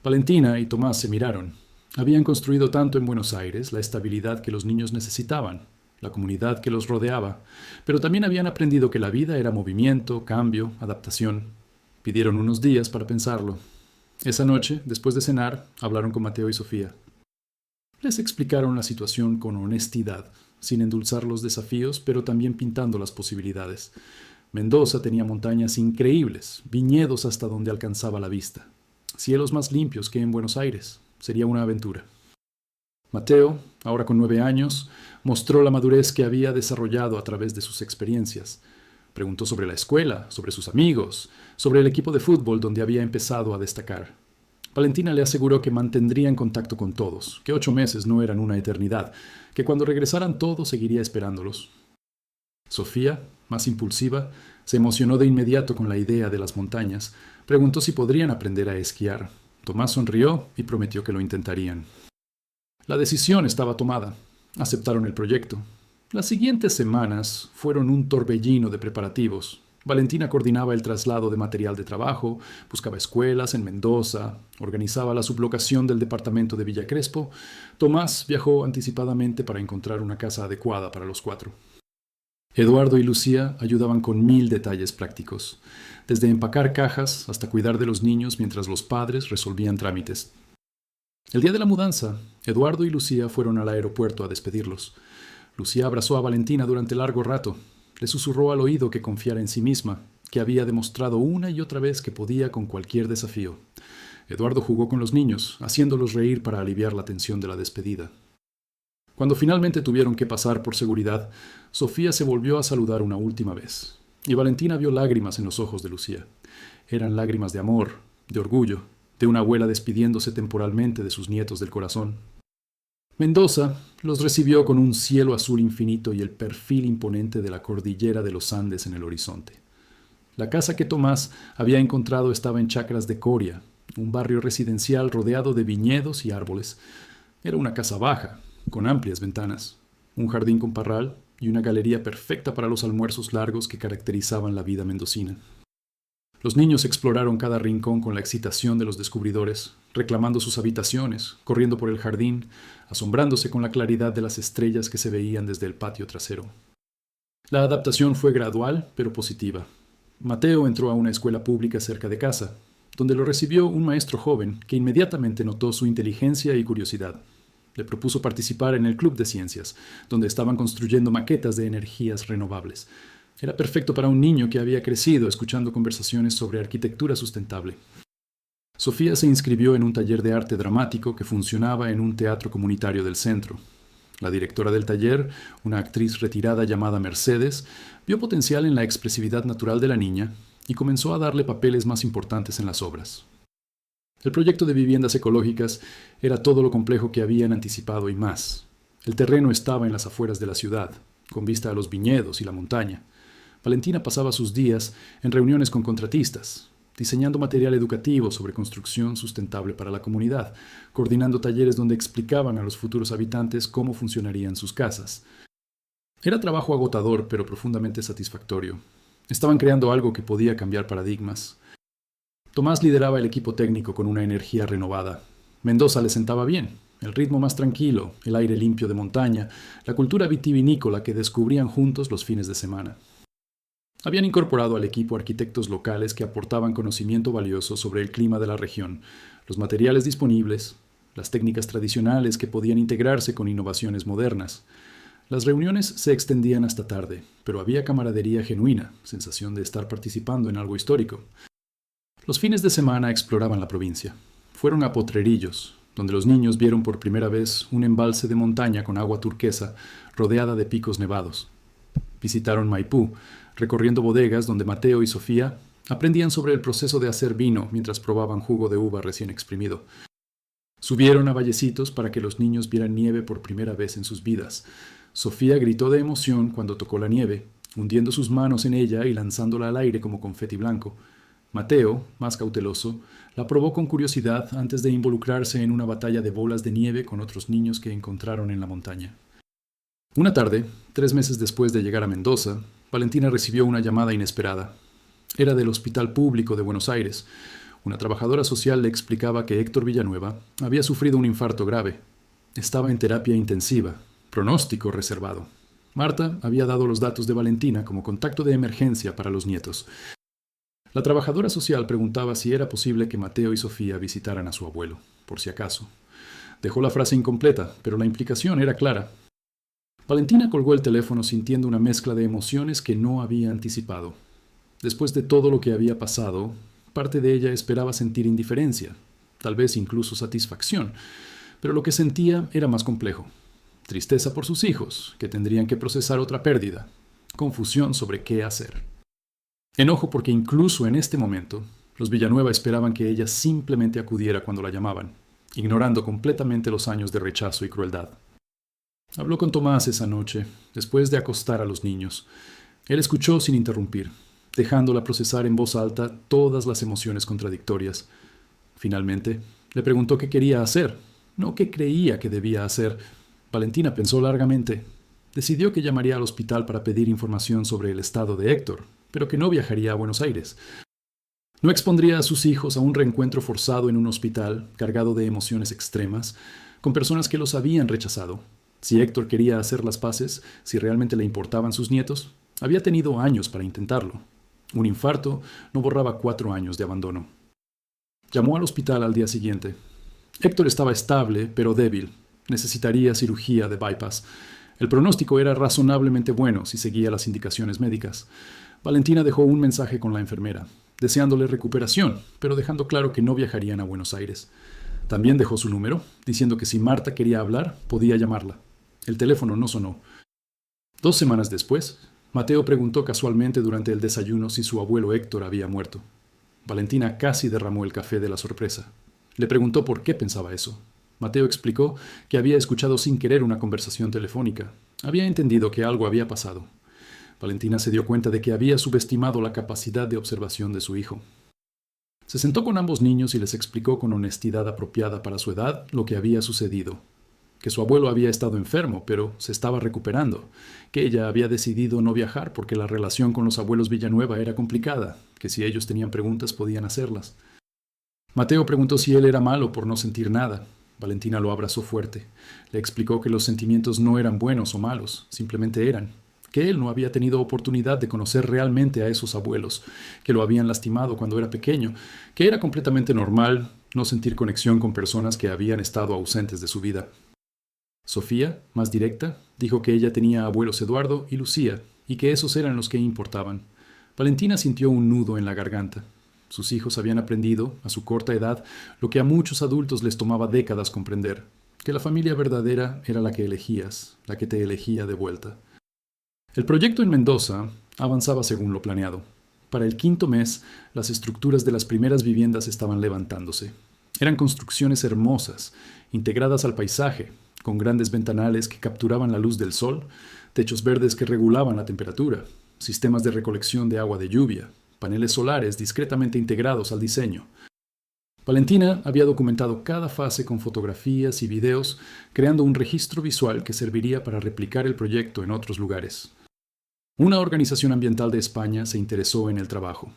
Valentina y Tomás se miraron. Habían construido tanto en Buenos Aires la estabilidad que los niños necesitaban, la comunidad que los rodeaba, pero también habían aprendido que la vida era movimiento, cambio, adaptación. Pidieron unos días para pensarlo. Esa noche, después de cenar, hablaron con Mateo y Sofía. Les explicaron la situación con honestidad, sin endulzar los desafíos, pero también pintando las posibilidades. Mendoza tenía montañas increíbles, viñedos hasta donde alcanzaba la vista. Cielos más limpios que en Buenos Aires. Sería una aventura. Mateo, ahora con 9 años, mostró la madurez que había desarrollado a través de sus experiencias. Preguntó sobre la escuela, sobre sus amigos, sobre el equipo de fútbol donde había empezado a destacar. Valentina le aseguró que mantendría en contacto con todos, que 8 meses no eran una eternidad, que cuando regresaran todo seguiría esperándolos. Sofía, más impulsiva, se emocionó de inmediato con la idea de las montañas. Preguntó si podrían aprender a esquiar. Tomás sonrió y prometió que lo intentarían. La decisión estaba tomada. Aceptaron el proyecto. Las siguientes semanas fueron un torbellino de preparativos. Valentina coordinaba el traslado de material de trabajo, buscaba escuelas en Mendoza, organizaba la sublocación del departamento de Villa Crespo. Tomás viajó anticipadamente para encontrar una casa adecuada para los 4. Eduardo y Lucía ayudaban con 1000 detalles prácticos, desde empacar cajas hasta cuidar de los niños mientras los padres resolvían trámites. El día de la mudanza, Eduardo y Lucía fueron al aeropuerto a despedirlos. Lucía abrazó a Valentina durante largo rato. Le susurró al oído que confiara en sí misma, que había demostrado una y otra vez que podía con cualquier desafío. Eduardo jugó con los niños, haciéndolos reír para aliviar la tensión de la despedida. Cuando finalmente tuvieron que pasar por seguridad, Sofía se volvió a saludar una última vez, y Valentina vio lágrimas en los ojos de Lucía. Eran lágrimas de amor, de orgullo, de una abuela despidiéndose temporalmente de sus nietos del corazón. Mendoza los recibió con un cielo azul infinito y el perfil imponente de la cordillera de los Andes en el horizonte. La casa que Tomás había encontrado estaba en Chacras de Coria, un barrio residencial rodeado de viñedos y árboles. Era una casa baja, con amplias ventanas, un jardín con parral y una galería perfecta para los almuerzos largos que caracterizaban la vida mendocina. Los niños exploraron cada rincón con la excitación de los descubridores, reclamando sus habitaciones, corriendo por el jardín, asombrándose con la claridad de las estrellas que se veían desde el patio trasero. La adaptación fue gradual, pero positiva. Mateo entró a una escuela pública cerca de casa, donde lo recibió un maestro joven que inmediatamente notó su inteligencia y curiosidad. Le propuso participar en el Club de Ciencias, donde estaban construyendo maquetas de energías renovables. Era perfecto para un niño que había crecido escuchando conversaciones sobre arquitectura sustentable. Sofía se inscribió en un taller de arte dramático que funcionaba en un teatro comunitario del centro. La directora del taller, una actriz retirada llamada Mercedes, vio potencial en la expresividad natural de la niña y comenzó a darle papeles más importantes en las obras. El proyecto de viviendas ecológicas era todo lo complejo que habían anticipado y más. El terreno estaba en las afueras de la ciudad, con vista a los viñedos y la montaña. Valentina pasaba sus días en reuniones con contratistas, diseñando material educativo sobre construcción sustentable para la comunidad, coordinando talleres donde explicaban a los futuros habitantes cómo funcionarían sus casas. Era trabajo agotador, pero profundamente satisfactorio. Estaban creando algo que podía cambiar paradigmas. Tomás lideraba el equipo técnico con una energía renovada. Mendoza le sentaba bien, el ritmo más tranquilo, el aire limpio de montaña, la cultura vitivinícola que descubrían juntos los fines de semana. Habían incorporado al equipo arquitectos locales que aportaban conocimiento valioso sobre el clima de la región, los materiales disponibles, las técnicas tradicionales que podían integrarse con innovaciones modernas. Las reuniones se extendían hasta tarde, pero había camaradería genuina, sensación de estar participando en algo histórico. Los fines de semana exploraban la provincia. Fueron a Potrerillos, donde los niños vieron por primera vez un embalse de montaña con agua turquesa rodeada de picos nevados. Visitaron Maipú, recorriendo bodegas donde Mateo y Sofía aprendían sobre el proceso de hacer vino mientras probaban jugo de uva recién exprimido. Subieron a Vallecitos para que los niños vieran nieve por primera vez en sus vidas. Sofía gritó de emoción cuando tocó la nieve, hundiendo sus manos en ella y lanzándola al aire como confeti blanco. Mateo, más cauteloso, la probó con curiosidad antes de involucrarse en una batalla de bolas de nieve con otros niños que encontraron en la montaña. Una tarde, 3 meses después de llegar a Mendoza, Valentina recibió una llamada inesperada. Era del Hospital Público de Buenos Aires. Una trabajadora social le explicaba que Héctor Villanueva había sufrido un infarto grave. Estaba en terapia intensiva, pronóstico reservado. Marta había dado los datos de Valentina como contacto de emergencia para los nietos. La trabajadora social preguntaba si era posible que Mateo y Sofía visitaran a su abuelo, por si acaso. Dejó la frase incompleta, pero la implicación era clara. Valentina colgó el teléfono sintiendo una mezcla de emociones que no había anticipado. Después de todo lo que había pasado, parte de ella esperaba sentir indiferencia, tal vez incluso satisfacción, pero lo que sentía era más complejo. Tristeza por sus hijos, que tendrían que procesar otra pérdida, confusión sobre qué hacer. Enojo porque incluso en este momento, los Villanueva esperaban que ella simplemente acudiera cuando la llamaban, ignorando completamente los años de rechazo y crueldad. Habló con Tomás esa noche, después de acostar a los niños. Él escuchó sin interrumpir, dejándola procesar en voz alta todas las emociones contradictorias. Finalmente, le preguntó qué quería hacer, no qué creía que debía hacer. Valentina pensó largamente. Decidió que llamaría al hospital para pedir información sobre el estado de Héctor, pero que no viajaría a Buenos Aires. No expondría a sus hijos a un reencuentro forzado en un hospital, cargado de emociones extremas, con personas que los habían rechazado. Si Héctor quería hacer las paces, si realmente le importaban sus nietos, Había tenido años para intentarlo. Un infarto no borraba 4 años de abandono. Llamó al hospital al día siguiente. Héctor estaba estable, pero débil. Necesitaría cirugía de bypass. El pronóstico era razonablemente bueno si seguía las indicaciones médicas. Valentina dejó un mensaje con la enfermera, deseándole recuperación, pero dejando claro que no viajarían a Buenos Aires. También dejó su número, diciendo que si Marta quería hablar, podía llamarla. El teléfono no sonó. 2 semanas después, Mateo preguntó casualmente durante el desayuno si su abuelo Héctor había muerto. Valentina casi derramó el café de la sorpresa. Le preguntó por qué pensaba eso. Mateo explicó que había escuchado sin querer una conversación telefónica. Había entendido que algo había pasado. Valentina se dio cuenta de que había subestimado la capacidad de observación de su hijo. Se sentó con ambos niños y les explicó con honestidad apropiada para su edad lo que había sucedido. Que su abuelo había estado enfermo, pero se estaba recuperando. Que ella había decidido no viajar porque la relación con los abuelos Villanueva era complicada, que si ellos tenían preguntas podían hacerlas. Mateo preguntó si él era malo por no sentir nada. Valentina lo abrazó fuerte. Le explicó que los sentimientos no eran buenos o malos, simplemente eran. Que él no había tenido oportunidad de conocer realmente a esos abuelos, que lo habían lastimado cuando era pequeño, que era completamente normal no sentir conexión con personas que habían estado ausentes de su vida. Sofía, más directa, dijo que ella tenía abuelos Eduardo y Lucía, y que esos eran los que importaban. Valentina sintió un nudo en la garganta. Sus hijos habían aprendido, a su corta edad, lo que a muchos adultos les tomaba décadas comprender, que la familia verdadera era la que elegías, la que te elegía de vuelta. El proyecto en Mendoza avanzaba según lo planeado. Para el 5.º mes, las estructuras de las primeras viviendas estaban levantándose. Eran construcciones hermosas, integradas al paisaje, con grandes ventanales que capturaban la luz del sol, techos verdes que regulaban la temperatura, sistemas de recolección de agua de lluvia, paneles solares discretamente integrados al diseño. Valentina había documentado cada fase con fotografías y videos, creando un registro visual que serviría para replicar el proyecto en otros lugares. Una organización ambiental de España se interesó en el trabajo.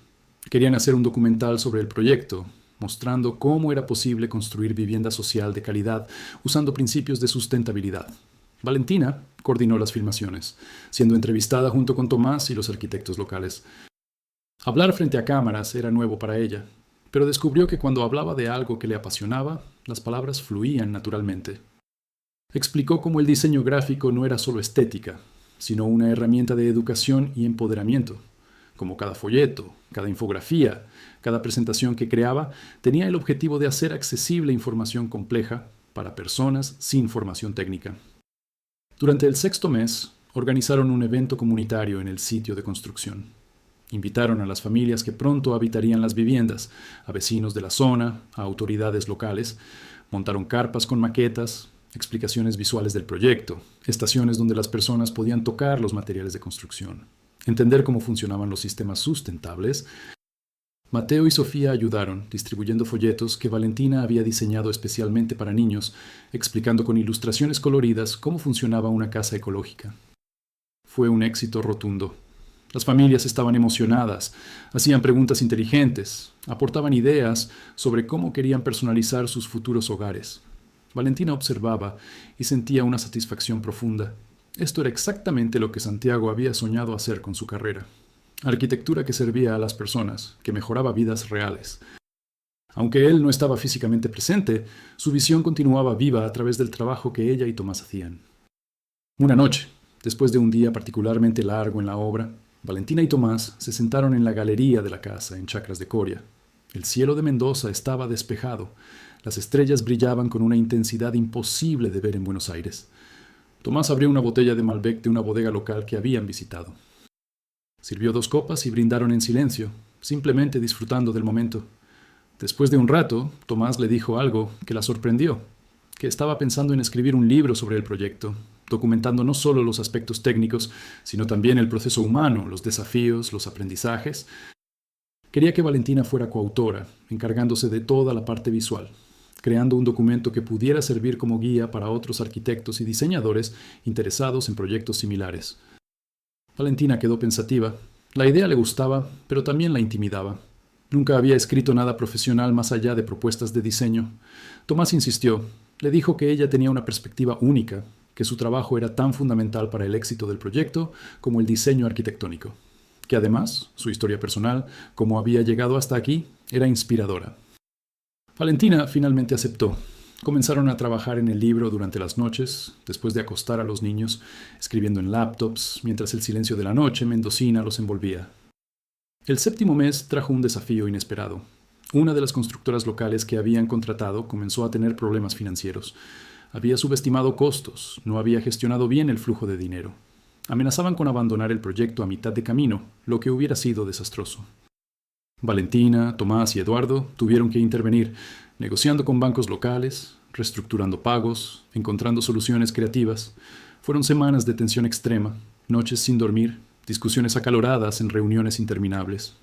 Querían hacer un documental sobre el proyecto, mostrando cómo era posible construir vivienda social de calidad usando principios de sustentabilidad. Valentina coordinó las filmaciones, siendo entrevistada junto con Tomás y los arquitectos locales. Hablar frente a cámaras era nuevo para ella, pero descubrió que cuando hablaba de algo que le apasionaba, las palabras fluían naturalmente. Explicó cómo el diseño gráfico no era solo estética, sino una herramienta de educación y empoderamiento. Como cada folleto, cada infografía, cada presentación que creaba, tenía el objetivo de hacer accesible información compleja para personas sin formación técnica. Durante el 6.º mes, organizaron un evento comunitario en el sitio de construcción. Invitaron a las familias que pronto habitarían las viviendas, a vecinos de la zona, a autoridades locales. Montaron carpas con maquetas, explicaciones visuales del proyecto, estaciones donde las personas podían tocar los materiales de construcción, entender cómo funcionaban los sistemas sustentables. Mateo y Sofía ayudaron, distribuyendo folletos que Valentina había diseñado especialmente para niños, explicando con ilustraciones coloridas cómo funcionaba una casa ecológica. Fue un éxito rotundo. Las familias estaban emocionadas, hacían preguntas inteligentes, aportaban ideas sobre cómo querían personalizar sus futuros hogares. Valentina observaba y sentía una satisfacción profunda. Esto era exactamente lo que Santiago había soñado hacer con su carrera. Arquitectura que servía a las personas, que mejoraba vidas reales. Aunque él no estaba físicamente presente, su visión continuaba viva a través del trabajo que ella y Tomás hacían. Una noche, después de un día particularmente largo en la obra, Valentina y Tomás se sentaron en la galería de la casa en Chacras de Coria. El cielo de Mendoza estaba despejado. Las estrellas brillaban con una intensidad imposible de ver en Buenos Aires. Tomás abrió una botella de Malbec de una bodega local que habían visitado. Sirvió 2 copas y brindaron en silencio, simplemente disfrutando del momento. Después de un rato, Tomás le dijo algo que la sorprendió, que estaba pensando en escribir un libro sobre el proyecto, documentando no solo los aspectos técnicos, sino también el proceso humano, los desafíos, los aprendizajes. Quería que Valentina fuera coautora, encargándose de toda la parte visual, creando un documento que pudiera servir como guía para otros arquitectos y diseñadores interesados en proyectos similares. Valentina quedó pensativa. La idea le gustaba, pero también la intimidaba. Nunca había escrito nada profesional más allá de propuestas de diseño. Tomás insistió. Le dijo que ella tenía una perspectiva única, que su trabajo era tan fundamental para el éxito del proyecto como el diseño arquitectónico, que además, su historia personal, como había llegado hasta aquí, era inspiradora. Valentina finalmente aceptó. Comenzaron a trabajar en el libro durante las noches, después de acostar a los niños, escribiendo en laptops, mientras el silencio de la noche mendocina los envolvía. El 7º mes trajo un desafío inesperado. Una de las constructoras locales que habían contratado comenzó a tener problemas financieros. Había subestimado costos, no había gestionado bien el flujo de dinero. Amenazaban con abandonar el proyecto a mitad de camino, lo que hubiera sido desastroso. Valentina, Tomás y Eduardo tuvieron que intervenir, negociando con bancos locales, reestructurando pagos, encontrando soluciones creativas. Fueron semanas de tensión extrema, noches sin dormir, discusiones acaloradas en reuniones interminables.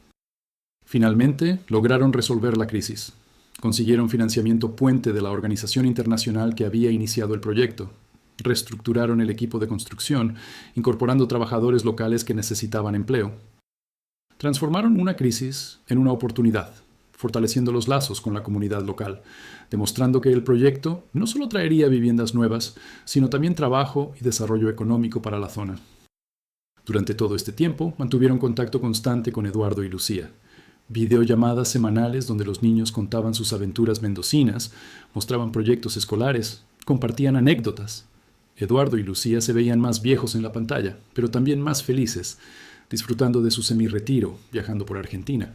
Finalmente, lograron resolver la crisis. Consiguieron financiamiento puente de la organización internacional que había iniciado el proyecto. Reestructuraron el equipo de construcción, incorporando trabajadores locales que necesitaban empleo. Transformaron una crisis en una oportunidad, fortaleciendo los lazos con la comunidad local, demostrando que el proyecto no solo traería viviendas nuevas, sino también trabajo y desarrollo económico para la zona. Durante todo este tiempo, mantuvieron contacto constante con Eduardo y Lucía. Videollamadas semanales donde los niños contaban sus aventuras mendocinas, mostraban proyectos escolares, compartían anécdotas. Eduardo y Lucía se veían más viejos en la pantalla, pero también más felices, disfrutando de su semi-retiro, viajando por Argentina.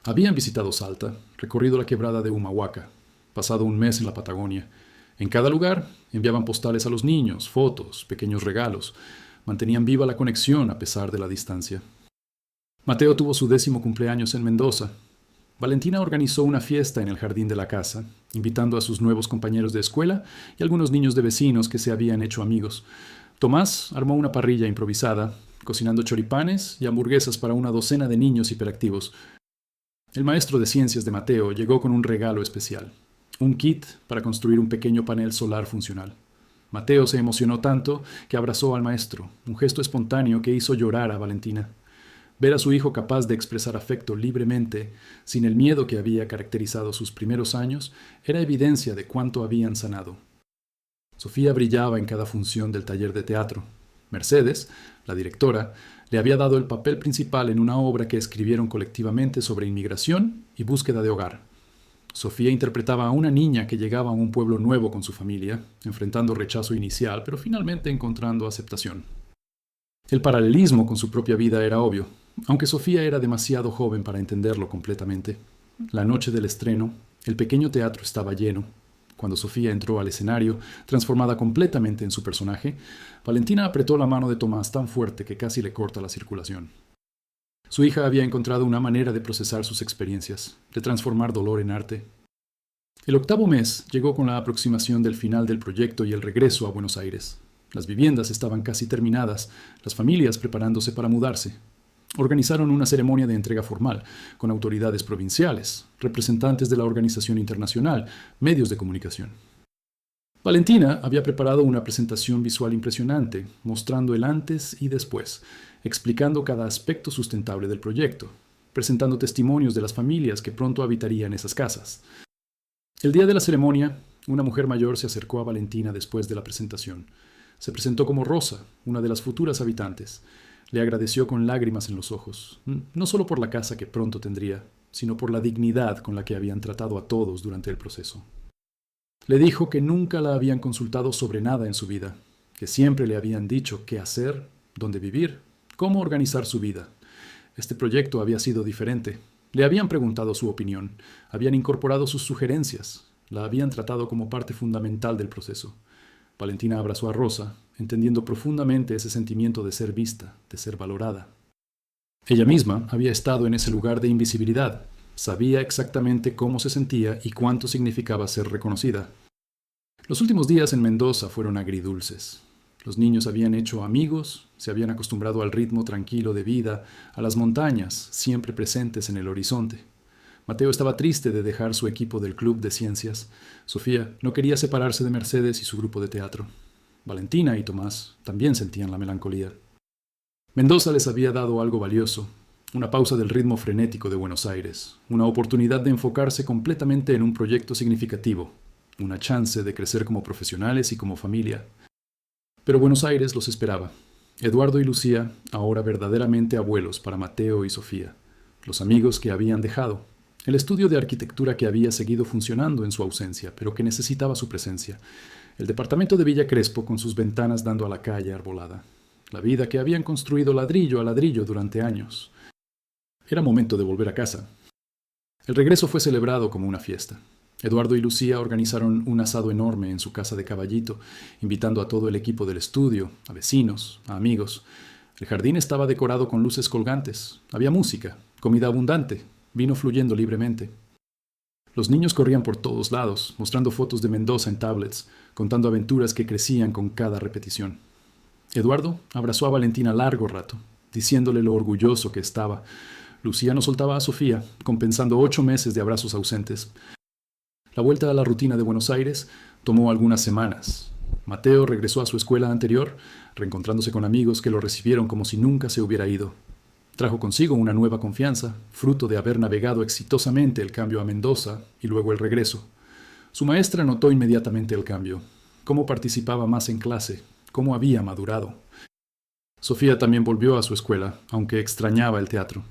Habían visitado Salta, recorrido la quebrada de Humahuaca, pasado un mes en la Patagonia. En cada lugar enviaban postales a los niños, fotos, pequeños regalos. Mantenían viva la conexión a pesar de la distancia. Mateo tuvo su 10º cumpleaños en Mendoza. Valentina organizó una fiesta en el jardín de la casa, invitando a sus nuevos compañeros de escuela y algunos niños de vecinos que se habían hecho amigos. Tomás armó una parrilla improvisada, cocinando choripanes y hamburguesas para una docena de niños hiperactivos. El maestro de ciencias de Mateo llegó con un regalo especial, un kit para construir un pequeño panel solar funcional. Mateo se emocionó tanto que abrazó al maestro, un gesto espontáneo que hizo llorar a Valentina. Ver a su hijo capaz de expresar afecto libremente, sin el miedo que había caracterizado sus primeros años, era evidencia de cuánto habían sanado. Sofía brillaba en cada función del taller de teatro. Mercedes, la directora, le había dado el papel principal en una obra que escribieron colectivamente sobre inmigración y búsqueda de hogar. Sofía interpretaba a una niña que llegaba a un pueblo nuevo con su familia, enfrentando rechazo inicial, pero finalmente encontrando aceptación. El paralelismo con su propia vida era obvio, aunque Sofía era demasiado joven para entenderlo completamente. La noche del estreno, el pequeño teatro estaba lleno. Cuando Sofía entró al escenario, transformada completamente en su personaje, Valentina apretó la mano de Tomás tan fuerte que casi le corta la circulación. Su hija había encontrado una manera de procesar sus experiencias, de transformar dolor en arte. El 8º mes llegó con la aproximación del final del proyecto y el regreso a Buenos Aires. Las viviendas estaban casi terminadas, las familias preparándose para mudarse. Organizaron una ceremonia de entrega formal, con autoridades provinciales, representantes de la organización internacional, medios de comunicación. Valentina había preparado una presentación visual impresionante, mostrando el antes y después, explicando cada aspecto sustentable del proyecto, presentando testimonios de las familias que pronto habitarían esas casas. El día de la ceremonia, una mujer mayor se acercó a Valentina después de la presentación. Se presentó como Rosa, una de las futuras habitantes. Le agradeció con lágrimas en los ojos, no solo por la casa que pronto tendría, sino por la dignidad con la que habían tratado a todos durante el proceso. Le dijo que nunca la habían consultado sobre nada en su vida, que siempre le habían dicho qué hacer, dónde vivir, cómo organizar su vida. Este proyecto había sido diferente. Le habían preguntado su opinión, habían incorporado sus sugerencias, la habían tratado como parte fundamental del proceso. Valentina abrazó a Rosa, entendiendo profundamente ese sentimiento de ser vista, de ser valorada. Ella misma había estado en ese lugar de invisibilidad, sabía exactamente cómo se sentía y cuánto significaba ser reconocida. Los últimos días en Mendoza fueron agridulces. Los niños habían hecho amigos, se habían acostumbrado al ritmo tranquilo de vida, a las montañas, siempre presentes en el horizonte. Mateo estaba triste de dejar su equipo del club de ciencias. Sofía no quería separarse de Mercedes y su grupo de teatro. Valentina y Tomás también sentían la melancolía. Mendoza les había dado algo valioso, una pausa del ritmo frenético de Buenos Aires, una oportunidad de enfocarse completamente en un proyecto significativo, una chance de crecer como profesionales y como familia. Pero Buenos Aires los esperaba. Eduardo y Lucía, ahora verdaderamente abuelos para Mateo y Sofía, los amigos que habían dejado, el estudio de arquitectura que había seguido funcionando en su ausencia, pero que necesitaba su presencia, el departamento de Villa Crespo con sus ventanas dando a la calle arbolada, la vida que habían construido ladrillo a ladrillo durante años. Era momento de volver a casa. El regreso fue celebrado como una fiesta. Eduardo y Lucía organizaron un asado enorme en su casa de Caballito, invitando a todo el equipo del estudio, a vecinos, a amigos. El jardín estaba decorado con luces colgantes, había música, comida abundante, vino fluyendo libremente. Los niños corrían por todos lados, mostrando fotos de Mendoza en tablets, contando aventuras que crecían con cada repetición. Eduardo abrazó a Valentina largo rato, diciéndole lo orgulloso que estaba. Lucía no soltaba a Sofía, compensando 8 meses de abrazos ausentes. La vuelta a la rutina de Buenos Aires tomó algunas semanas. Mateo regresó a su escuela anterior, reencontrándose con amigos que lo recibieron como si nunca se hubiera ido. Trajo consigo una nueva confianza, fruto de haber navegado exitosamente el cambio a Mendoza y luego el regreso. Su maestra notó inmediatamente el cambio, cómo participaba más en clase, cómo había madurado. Sofía también volvió a su escuela, aunque extrañaba el teatro.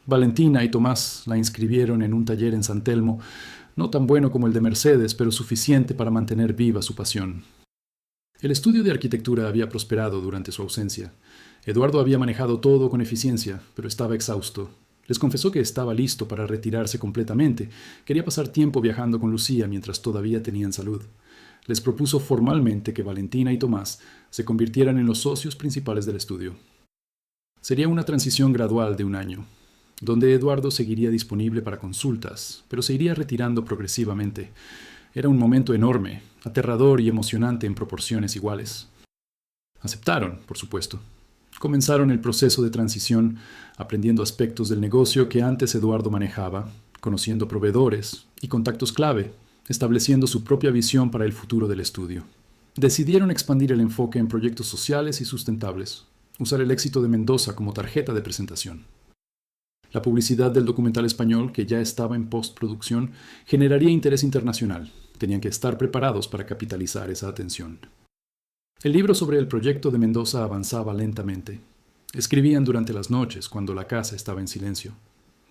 Valentina y Tomás la inscribieron en un taller en San Telmo, no tan bueno como el de Mercedes, pero suficiente para mantener viva su pasión. El estudio de arquitectura había prosperado durante su ausencia. Eduardo había manejado todo con eficiencia, pero estaba exhausto. Les confesó que estaba listo para retirarse completamente. Quería pasar tiempo viajando con Lucía mientras todavía tenían salud. Les propuso formalmente que Valentina y Tomás se convirtieran en los socios principales del estudio. Sería una transición gradual de 1 año, donde Eduardo seguiría disponible para consultas, pero se iría retirando progresivamente. Era un momento enorme, aterrador y emocionante en proporciones iguales. Aceptaron, por supuesto. Comenzaron el proceso de transición, aprendiendo aspectos del negocio que antes Eduardo manejaba, conociendo proveedores y contactos clave, estableciendo su propia visión para el futuro del estudio. Decidieron expandir el enfoque en proyectos sociales y sustentables, usar el éxito de Mendoza como tarjeta de presentación. La publicidad del documental español, que ya estaba en postproducción, generaría interés internacional. Tenían que estar preparados para capitalizar esa atención. El libro sobre el proyecto de Mendoza avanzaba lentamente. Escribían durante las noches, cuando la casa estaba en silencio.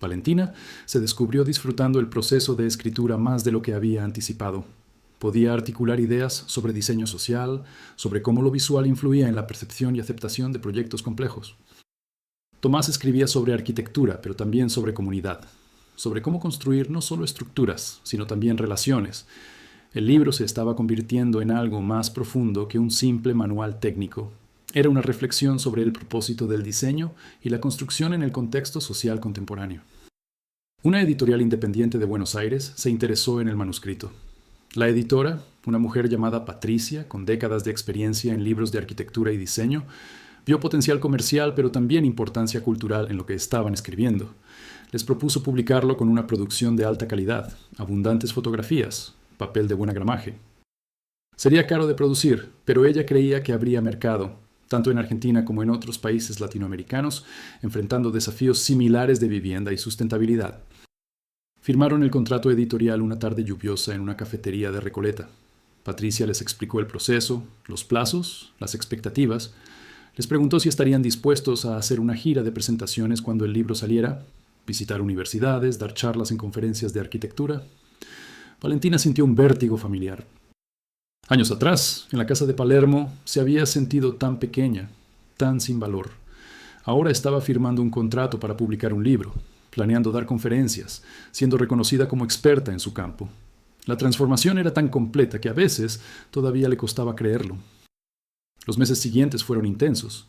Valentina se descubrió disfrutando el proceso de escritura más de lo que había anticipado. Podía articular ideas sobre diseño social, sobre cómo lo visual influía en la percepción y aceptación de proyectos complejos. Tomás escribía sobre arquitectura, pero también sobre comunidad, sobre cómo construir no solo estructuras, sino también relaciones. El libro se estaba convirtiendo en algo más profundo que un simple manual técnico. Era una reflexión sobre el propósito del diseño y la construcción en el contexto social contemporáneo. Una editorial independiente de Buenos Aires se interesó en el manuscrito. La editora, una mujer llamada Patricia, con décadas de experiencia en libros de arquitectura y diseño, vio potencial comercial, pero también importancia cultural en lo que estaban escribiendo. Les propuso publicarlo con una producción de alta calidad, abundantes fotografías, papel de buena gramaje. Sería caro de producir, pero ella creía que habría mercado, tanto en Argentina como en otros países latinoamericanos, enfrentando desafíos similares de vivienda y sustentabilidad. Firmaron el contrato editorial una tarde lluviosa en una cafetería de Recoleta. Patricia les explicó el proceso, los plazos, las expectativas. Les preguntó si estarían dispuestos a hacer una gira de presentaciones cuando el libro saliera, visitar universidades, dar charlas en conferencias de arquitectura. Valentina sintió un vértigo familiar. Años atrás, en la casa de Palermo, se había sentido tan pequeña, tan sin valor. Ahora estaba firmando un contrato para publicar un libro, planeando dar conferencias, siendo reconocida como experta en su campo. La transformación era tan completa que a veces todavía le costaba creerlo. Los meses siguientes fueron intensos.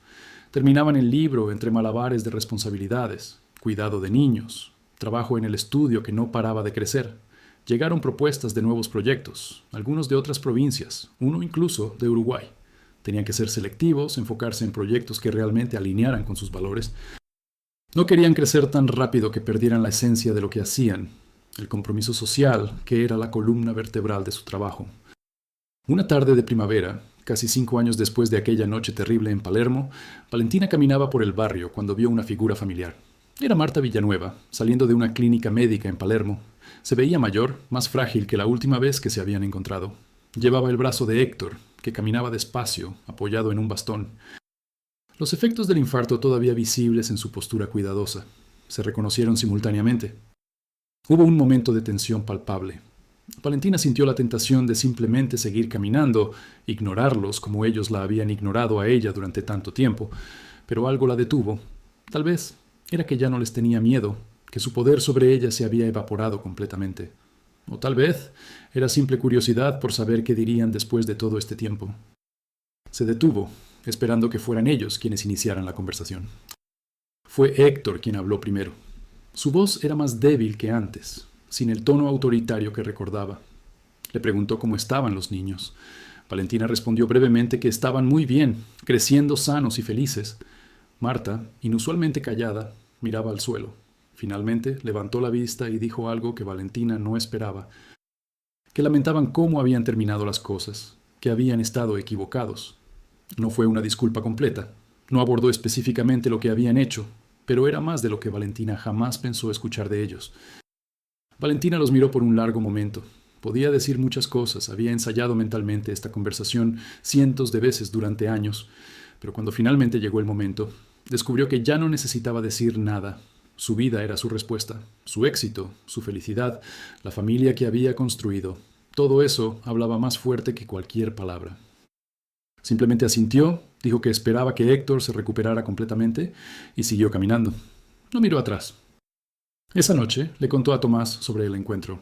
Terminaban el libro entre malabares de responsabilidades, cuidado de niños, trabajo en el estudio que no paraba de crecer. Llegaron propuestas de nuevos proyectos, algunos de otras provincias, uno incluso de Uruguay. Tenían que ser selectivos, enfocarse en proyectos que realmente alinearan con sus valores. No querían crecer tan rápido que perdieran la esencia de lo que hacían, el compromiso social que era la columna vertebral de su trabajo. Una tarde de primavera, casi 5 años después de aquella noche terrible en Palermo, Valentina caminaba por el barrio cuando vio una figura familiar. Era Marta Villanueva, saliendo de una clínica médica en Palermo. Se veía mayor, más frágil que la última vez que se habían encontrado. Llevaba el brazo de Héctor, que caminaba despacio, apoyado en un bastón. Los efectos del infarto todavía visibles en su postura cuidadosa. Se reconocieron simultáneamente. Hubo un momento de tensión palpable. Valentina sintió la tentación de simplemente seguir caminando, ignorarlos como ellos la habían ignorado a ella durante tanto tiempo, pero algo la detuvo. Tal vez era que ya no les tenía miedo, que su poder sobre ella se había evaporado completamente. O tal vez era simple curiosidad por saber qué dirían después de todo este tiempo. Se detuvo, esperando que fueran ellos quienes iniciaran la conversación. Fue Héctor quien habló primero. Su voz era más débil que antes, sin el tono autoritario que recordaba. Le preguntó cómo estaban los niños. Valentina respondió brevemente que estaban muy bien, creciendo sanos y felices. Marta, inusualmente callada, miraba al suelo. Finalmente levantó la vista y dijo algo que Valentina no esperaba, que lamentaban cómo habían terminado las cosas, que habían estado equivocados. No fue una disculpa completa, no abordó específicamente lo que habían hecho, pero era más de lo que Valentina jamás pensó escuchar de ellos. Valentina los miró por un largo momento. Podía decir muchas cosas, había ensayado mentalmente esta conversación cientos de veces durante años, pero cuando finalmente llegó el momento, descubrió que ya no necesitaba decir nada. Su vida era su respuesta, su éxito, su felicidad, la familia que había construido. Todo eso hablaba más fuerte que cualquier palabra. Simplemente asintió, dijo que esperaba que Héctor se recuperara completamente y siguió caminando. No miró atrás. Esa noche le contó a Tomás sobre el encuentro.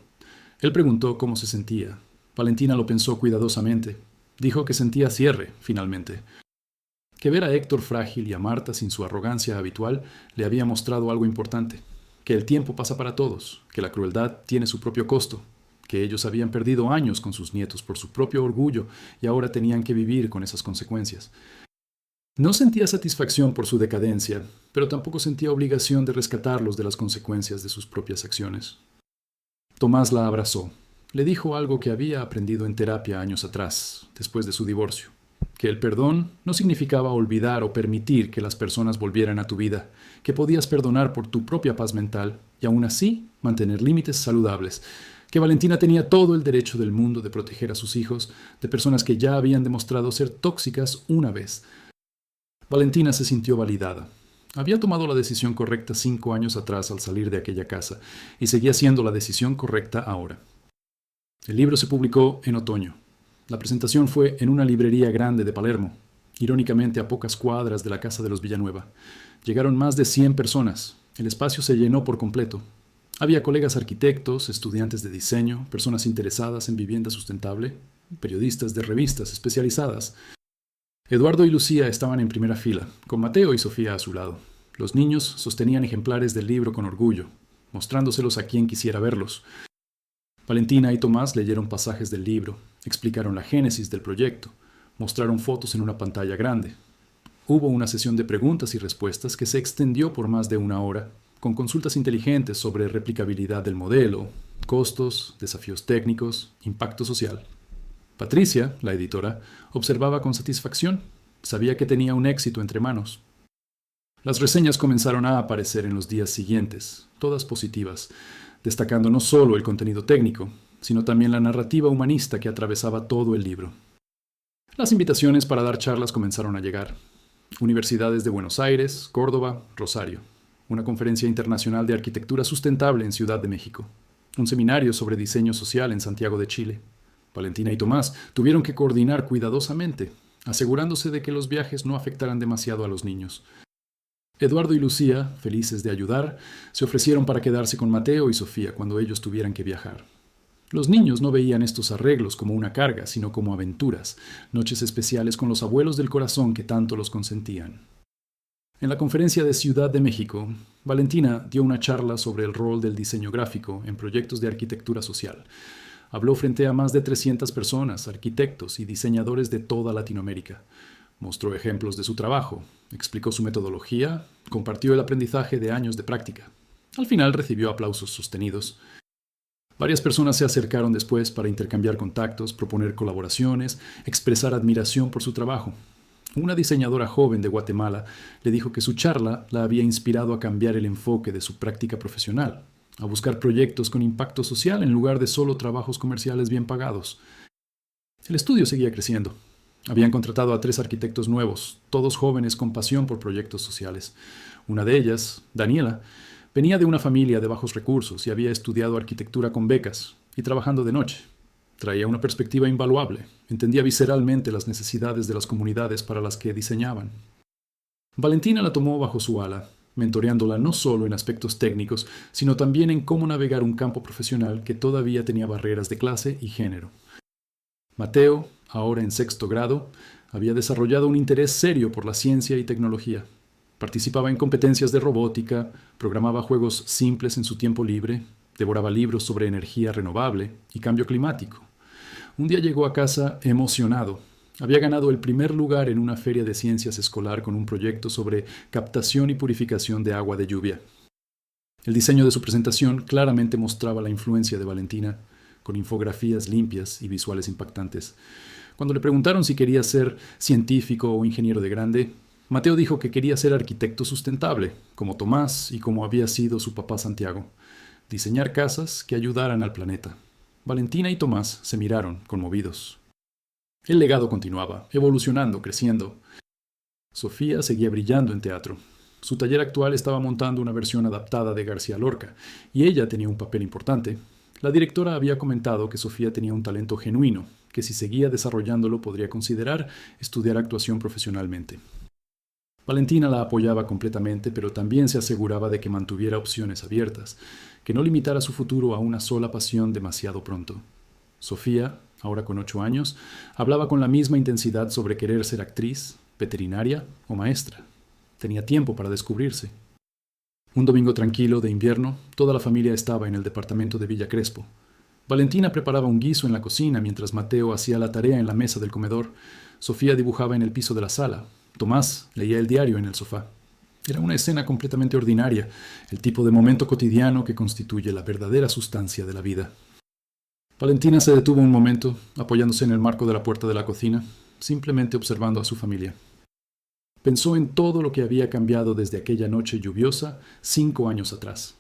Él preguntó cómo se sentía. Valentina lo pensó cuidadosamente. Dijo que sentía cierre, finalmente. Que ver a Héctor frágil y a Marta sin su arrogancia habitual le había mostrado algo importante. Que el tiempo pasa para todos, que la crueldad tiene su propio costo, que ellos habían perdido años con sus nietos por su propio orgullo y ahora tenían que vivir con esas consecuencias. No sentía satisfacción por su decadencia, pero tampoco sentía obligación de rescatarlos de las consecuencias de sus propias acciones. Tomás la abrazó. Le dijo algo que había aprendido en terapia años atrás, después de su divorcio, que el perdón no significaba olvidar o permitir que las personas volvieran a tu vida, que podías perdonar por tu propia paz mental y aún así mantener límites saludables, que Valentina tenía todo el derecho del mundo de proteger a sus hijos de personas que ya habían demostrado ser tóxicas una vez. Valentina se sintió validada. Había tomado la decisión correcta 5 años atrás al salir de aquella casa y seguía siendo la decisión correcta ahora. El libro se publicó en otoño. La presentación fue en una librería grande de Palermo, irónicamente a pocas cuadras de la casa de los Villanueva. Llegaron más de 100 personas. El espacio se llenó por completo. Había colegas arquitectos, estudiantes de diseño, personas interesadas en vivienda sustentable, periodistas de revistas especializadas. Eduardo y Lucía estaban en primera fila, con Mateo y Sofía a su lado. Los niños sostenían ejemplares del libro con orgullo, mostrándoselos a quien quisiera verlos. Valentina y Tomás leyeron pasajes del libro, explicaron la génesis del proyecto, mostraron fotos en una pantalla grande. Hubo una sesión de preguntas y respuestas que se extendió por más de 1 hora, con consultas inteligentes sobre replicabilidad del modelo, costos, desafíos técnicos, impacto social. Patricia, la editora, observaba con satisfacción. Sabía que tenía un éxito entre manos. Las reseñas comenzaron a aparecer en los días siguientes, todas positivas, destacando no solo el contenido técnico, sino también la narrativa humanista que atravesaba todo el libro. Las invitaciones para dar charlas comenzaron a llegar. Universidades de Buenos Aires, Córdoba, Rosario. Una conferencia internacional de arquitectura sustentable en Ciudad de México. Un seminario sobre diseño social en Santiago de Chile. Valentina y Tomás tuvieron que coordinar cuidadosamente, asegurándose de que los viajes no afectaran demasiado a los niños. Eduardo y Lucía, felices de ayudar, se ofrecieron para quedarse con Mateo y Sofía cuando ellos tuvieran que viajar. Los niños no veían estos arreglos como una carga, sino como aventuras, noches especiales con los abuelos del corazón que tanto los consentían. En la conferencia de Ciudad de México, Valentina dio una charla sobre el rol del diseño gráfico en proyectos de arquitectura social. Habló frente a más de 300 personas, arquitectos y diseñadores de toda Latinoamérica. Mostró ejemplos de su trabajo, explicó su metodología, compartió el aprendizaje de años de práctica. Al final recibió aplausos sostenidos. Varias personas se acercaron después para intercambiar contactos, proponer colaboraciones, expresar admiración por su trabajo. Una diseñadora joven de Guatemala le dijo que su charla la había inspirado a cambiar el enfoque de su práctica profesional, a buscar proyectos con impacto social en lugar de solo trabajos comerciales bien pagados. El estudio seguía creciendo. Habían contratado a 3 arquitectos nuevos, todos jóvenes con pasión por proyectos sociales. Una de ellas, Daniela, venía de una familia de bajos recursos y había estudiado arquitectura con becas y trabajando de noche. Traía una perspectiva invaluable, entendía visceralmente las necesidades de las comunidades para las que diseñaban. Valentina la tomó bajo su ala, mentoreándola no solo en aspectos técnicos, sino también en cómo navegar un campo profesional que todavía tenía barreras de clase y género. Mateo, ahora en 6º grado, había desarrollado un interés serio por la ciencia y tecnología. Participaba en competencias de robótica, programaba juegos simples en su tiempo libre, devoraba libros sobre energía renovable y cambio climático. Un día llegó a casa emocionado. Había ganado el primer lugar en una feria de ciencias escolar con un proyecto sobre captación y purificación de agua de lluvia. El diseño de su presentación claramente mostraba la influencia de Valentina, con infografías limpias y visuales impactantes. Cuando le preguntaron si quería ser científico o ingeniero de grande, Mateo dijo que quería ser arquitecto sustentable, como Tomás y como había sido su papá Santiago. Diseñar casas que ayudaran al planeta. Valentina y Tomás se miraron, conmovidos. El legado continuaba, evolucionando, creciendo. Sofía seguía brillando en teatro. Su taller actual estaba montando una versión adaptada de García Lorca, y ella tenía un papel importante. La directora había comentado que Sofía tenía un talento genuino, que si seguía desarrollándolo podría considerar estudiar actuación profesionalmente. Valentina la apoyaba completamente, pero también se aseguraba de que mantuviera opciones abiertas, que no limitara su futuro a una sola pasión demasiado pronto. Sofía, ahora con 8 años, hablaba con la misma intensidad sobre querer ser actriz, veterinaria o maestra. Tenía tiempo para descubrirse. Un domingo tranquilo de invierno, toda la familia estaba en el departamento de Villa Crespo. Valentina preparaba un guiso en la cocina mientras Mateo hacía la tarea en la mesa del comedor. Sofía dibujaba en el piso de la sala. Tomás leía el diario en el sofá. Era una escena completamente ordinaria, el tipo de momento cotidiano que constituye la verdadera sustancia de la vida. Valentina se detuvo un momento, apoyándose en el marco de la puerta de la cocina, simplemente observando a su familia. Pensó en todo lo que había cambiado desde aquella noche lluviosa 5 años atrás.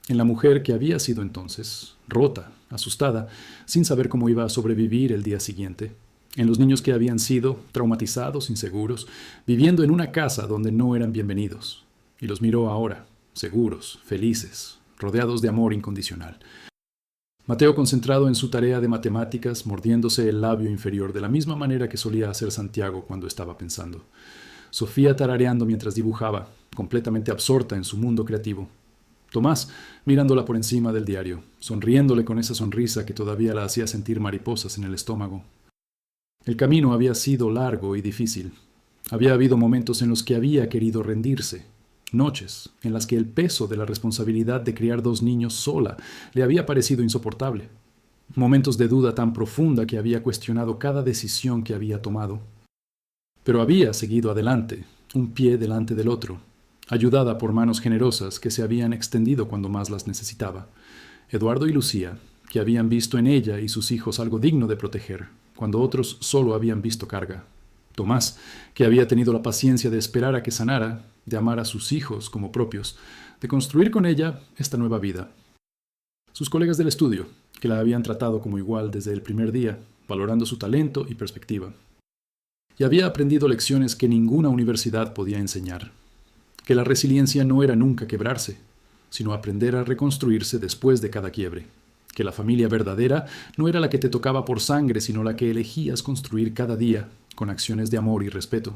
En la mujer que había sido entonces, rota, asustada, sin saber cómo iba a sobrevivir el día siguiente. En los niños que habían sido traumatizados, inseguros, viviendo en una casa donde no eran bienvenidos. Y los miró ahora, seguros, felices, rodeados de amor incondicional. Mateo concentrado en su tarea de matemáticas, mordiéndose el labio inferior de la misma manera que solía hacer Santiago cuando estaba pensando. Sofía tarareando mientras dibujaba, completamente absorta en su mundo creativo. Tomás mirándola por encima del diario, sonriéndole con esa sonrisa que todavía la hacía sentir mariposas en el estómago. El camino había sido largo y difícil. Había habido momentos en los que había querido rendirse, noches en las que el peso de la responsabilidad de criar 2 niños sola le había parecido insoportable. Momentos de duda tan profunda que había cuestionado cada decisión que había tomado. Pero había seguido adelante, un pie delante del otro, ayudada por manos generosas que se habían extendido cuando más las necesitaba. Eduardo y Lucía, que habían visto en ella y sus hijos algo digno de proteger, cuando otros solo habían visto carga. Tomás, que había tenido la paciencia de esperar a que sanara, de amar a sus hijos como propios, de construir con ella esta nueva vida. Sus colegas del estudio, que la habían tratado como igual desde el primer día, valorando su talento y perspectiva. Y había aprendido lecciones que ninguna universidad podía enseñar. Que la resiliencia no era nunca quebrarse, sino aprender a reconstruirse después de cada quiebre. Que la familia verdadera no era la que te tocaba por sangre, sino la que elegías construir cada día, con acciones de amor y respeto.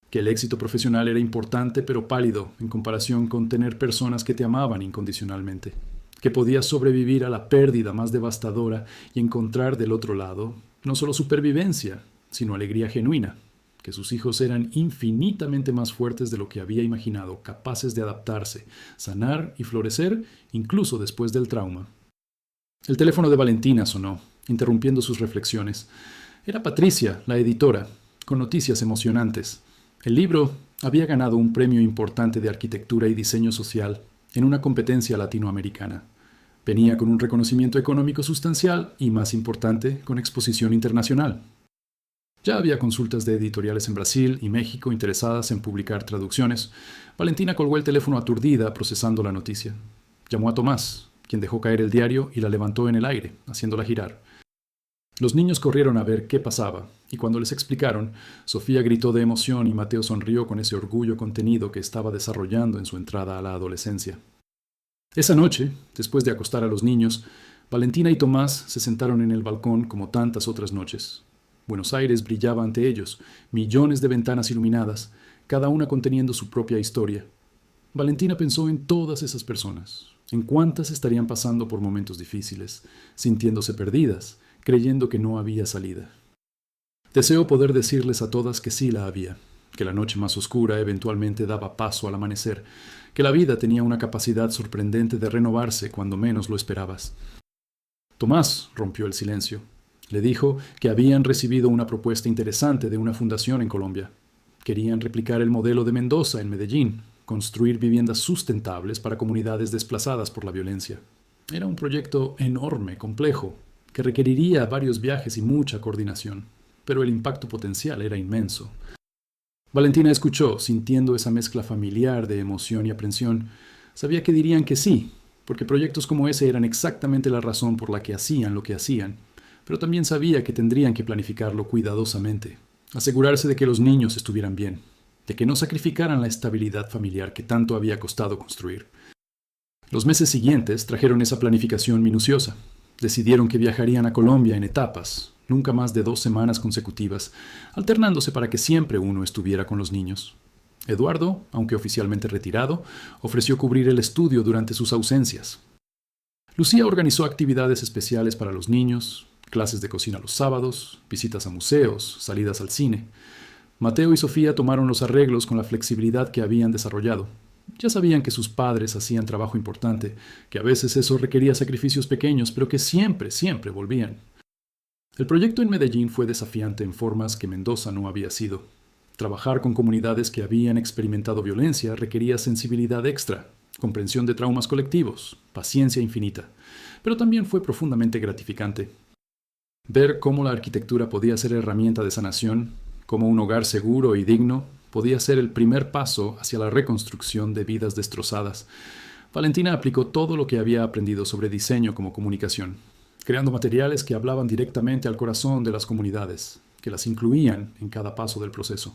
Que el éxito profesional era importante pero pálido en comparación con tener personas que te amaban incondicionalmente. Que podías sobrevivir a la pérdida más devastadora y encontrar del otro lado no solo supervivencia, sino alegría genuina, que sus hijos eran infinitamente más fuertes de lo que había imaginado, capaces de adaptarse, sanar y florecer incluso después del trauma. El teléfono de Valentina sonó, interrumpiendo sus reflexiones. Era Patricia, la editora, con noticias emocionantes. El libro había ganado un premio importante de arquitectura y diseño social en una competencia latinoamericana. Venía con un reconocimiento económico sustancial y, más importante, con exposición internacional. Ya había consultas de editoriales en Brasil y México interesadas en publicar traducciones. Valentina colgó el teléfono aturdida procesando la noticia. Llamó a Tomás, quien dejó caer el diario y la levantó en el aire, haciéndola girar. Los niños corrieron a ver qué pasaba Y cuando les explicaron, Sofía gritó de emoción y Mateo sonrió con ese orgullo contenido que estaba desarrollando en su entrada a la adolescencia. Esa noche, después de acostar a los niños, Valentina y Tomás se sentaron en el balcón como tantas otras noches. Buenos Aires brillaba ante ellos, millones de ventanas iluminadas, cada una conteniendo su propia historia. Valentina pensó en todas esas personas, en cuántas estarían pasando por momentos difíciles, sintiéndose perdidas, creyendo que no había salida. Deseó poder decirles a todas que sí la había, que la noche más oscura eventualmente daba paso al amanecer, que la vida tenía una capacidad sorprendente de renovarse cuando menos lo esperabas. Tomás rompió el silencio. Le dijo que habían recibido una propuesta interesante de una fundación en Colombia. Querían replicar el modelo de Mendoza en Medellín, construir viviendas sustentables para comunidades desplazadas por la violencia. Era un proyecto enorme, complejo, que requeriría varios viajes y mucha coordinación, pero el impacto potencial era inmenso. Valentina escuchó, sintiendo esa mezcla familiar de emoción y aprensión. Sabía que dirían que sí, porque proyectos como ese eran exactamente la razón por la que hacían lo que hacían, pero también sabía que tendrían que planificarlo cuidadosamente, asegurarse de que los niños estuvieran bien, de que no sacrificaran la estabilidad familiar que tanto había costado construir. Los meses siguientes trajeron esa planificación minuciosa. Decidieron que viajarían a Colombia en etapas, nunca más de 2 semanas consecutivas, alternándose para que siempre uno estuviera con los niños. Eduardo, aunque oficialmente retirado, ofreció cubrir el estudio durante sus ausencias. Lucía organizó actividades especiales para los niños, clases de cocina los sábados, visitas a museos, salidas al cine. Mateo y Sofía tomaron los arreglos con la flexibilidad que habían desarrollado. Ya sabían que sus padres hacían trabajo importante, que a veces eso requería sacrificios pequeños, pero que siempre volvían. El proyecto en Medellín fue desafiante en formas que Mendoza no había sido. Trabajar con comunidades que habían experimentado violencia requería sensibilidad extra, comprensión de traumas colectivos, paciencia infinita, pero también fue profundamente gratificante. Ver cómo la arquitectura podía ser herramienta de sanación, cómo un hogar seguro y digno podía ser el primer paso hacia la reconstrucción de vidas destrozadas. Valentina aplicó todo lo que había aprendido sobre diseño como comunicación, creando materiales que hablaban directamente al corazón de las comunidades, que las incluían en cada paso del proceso.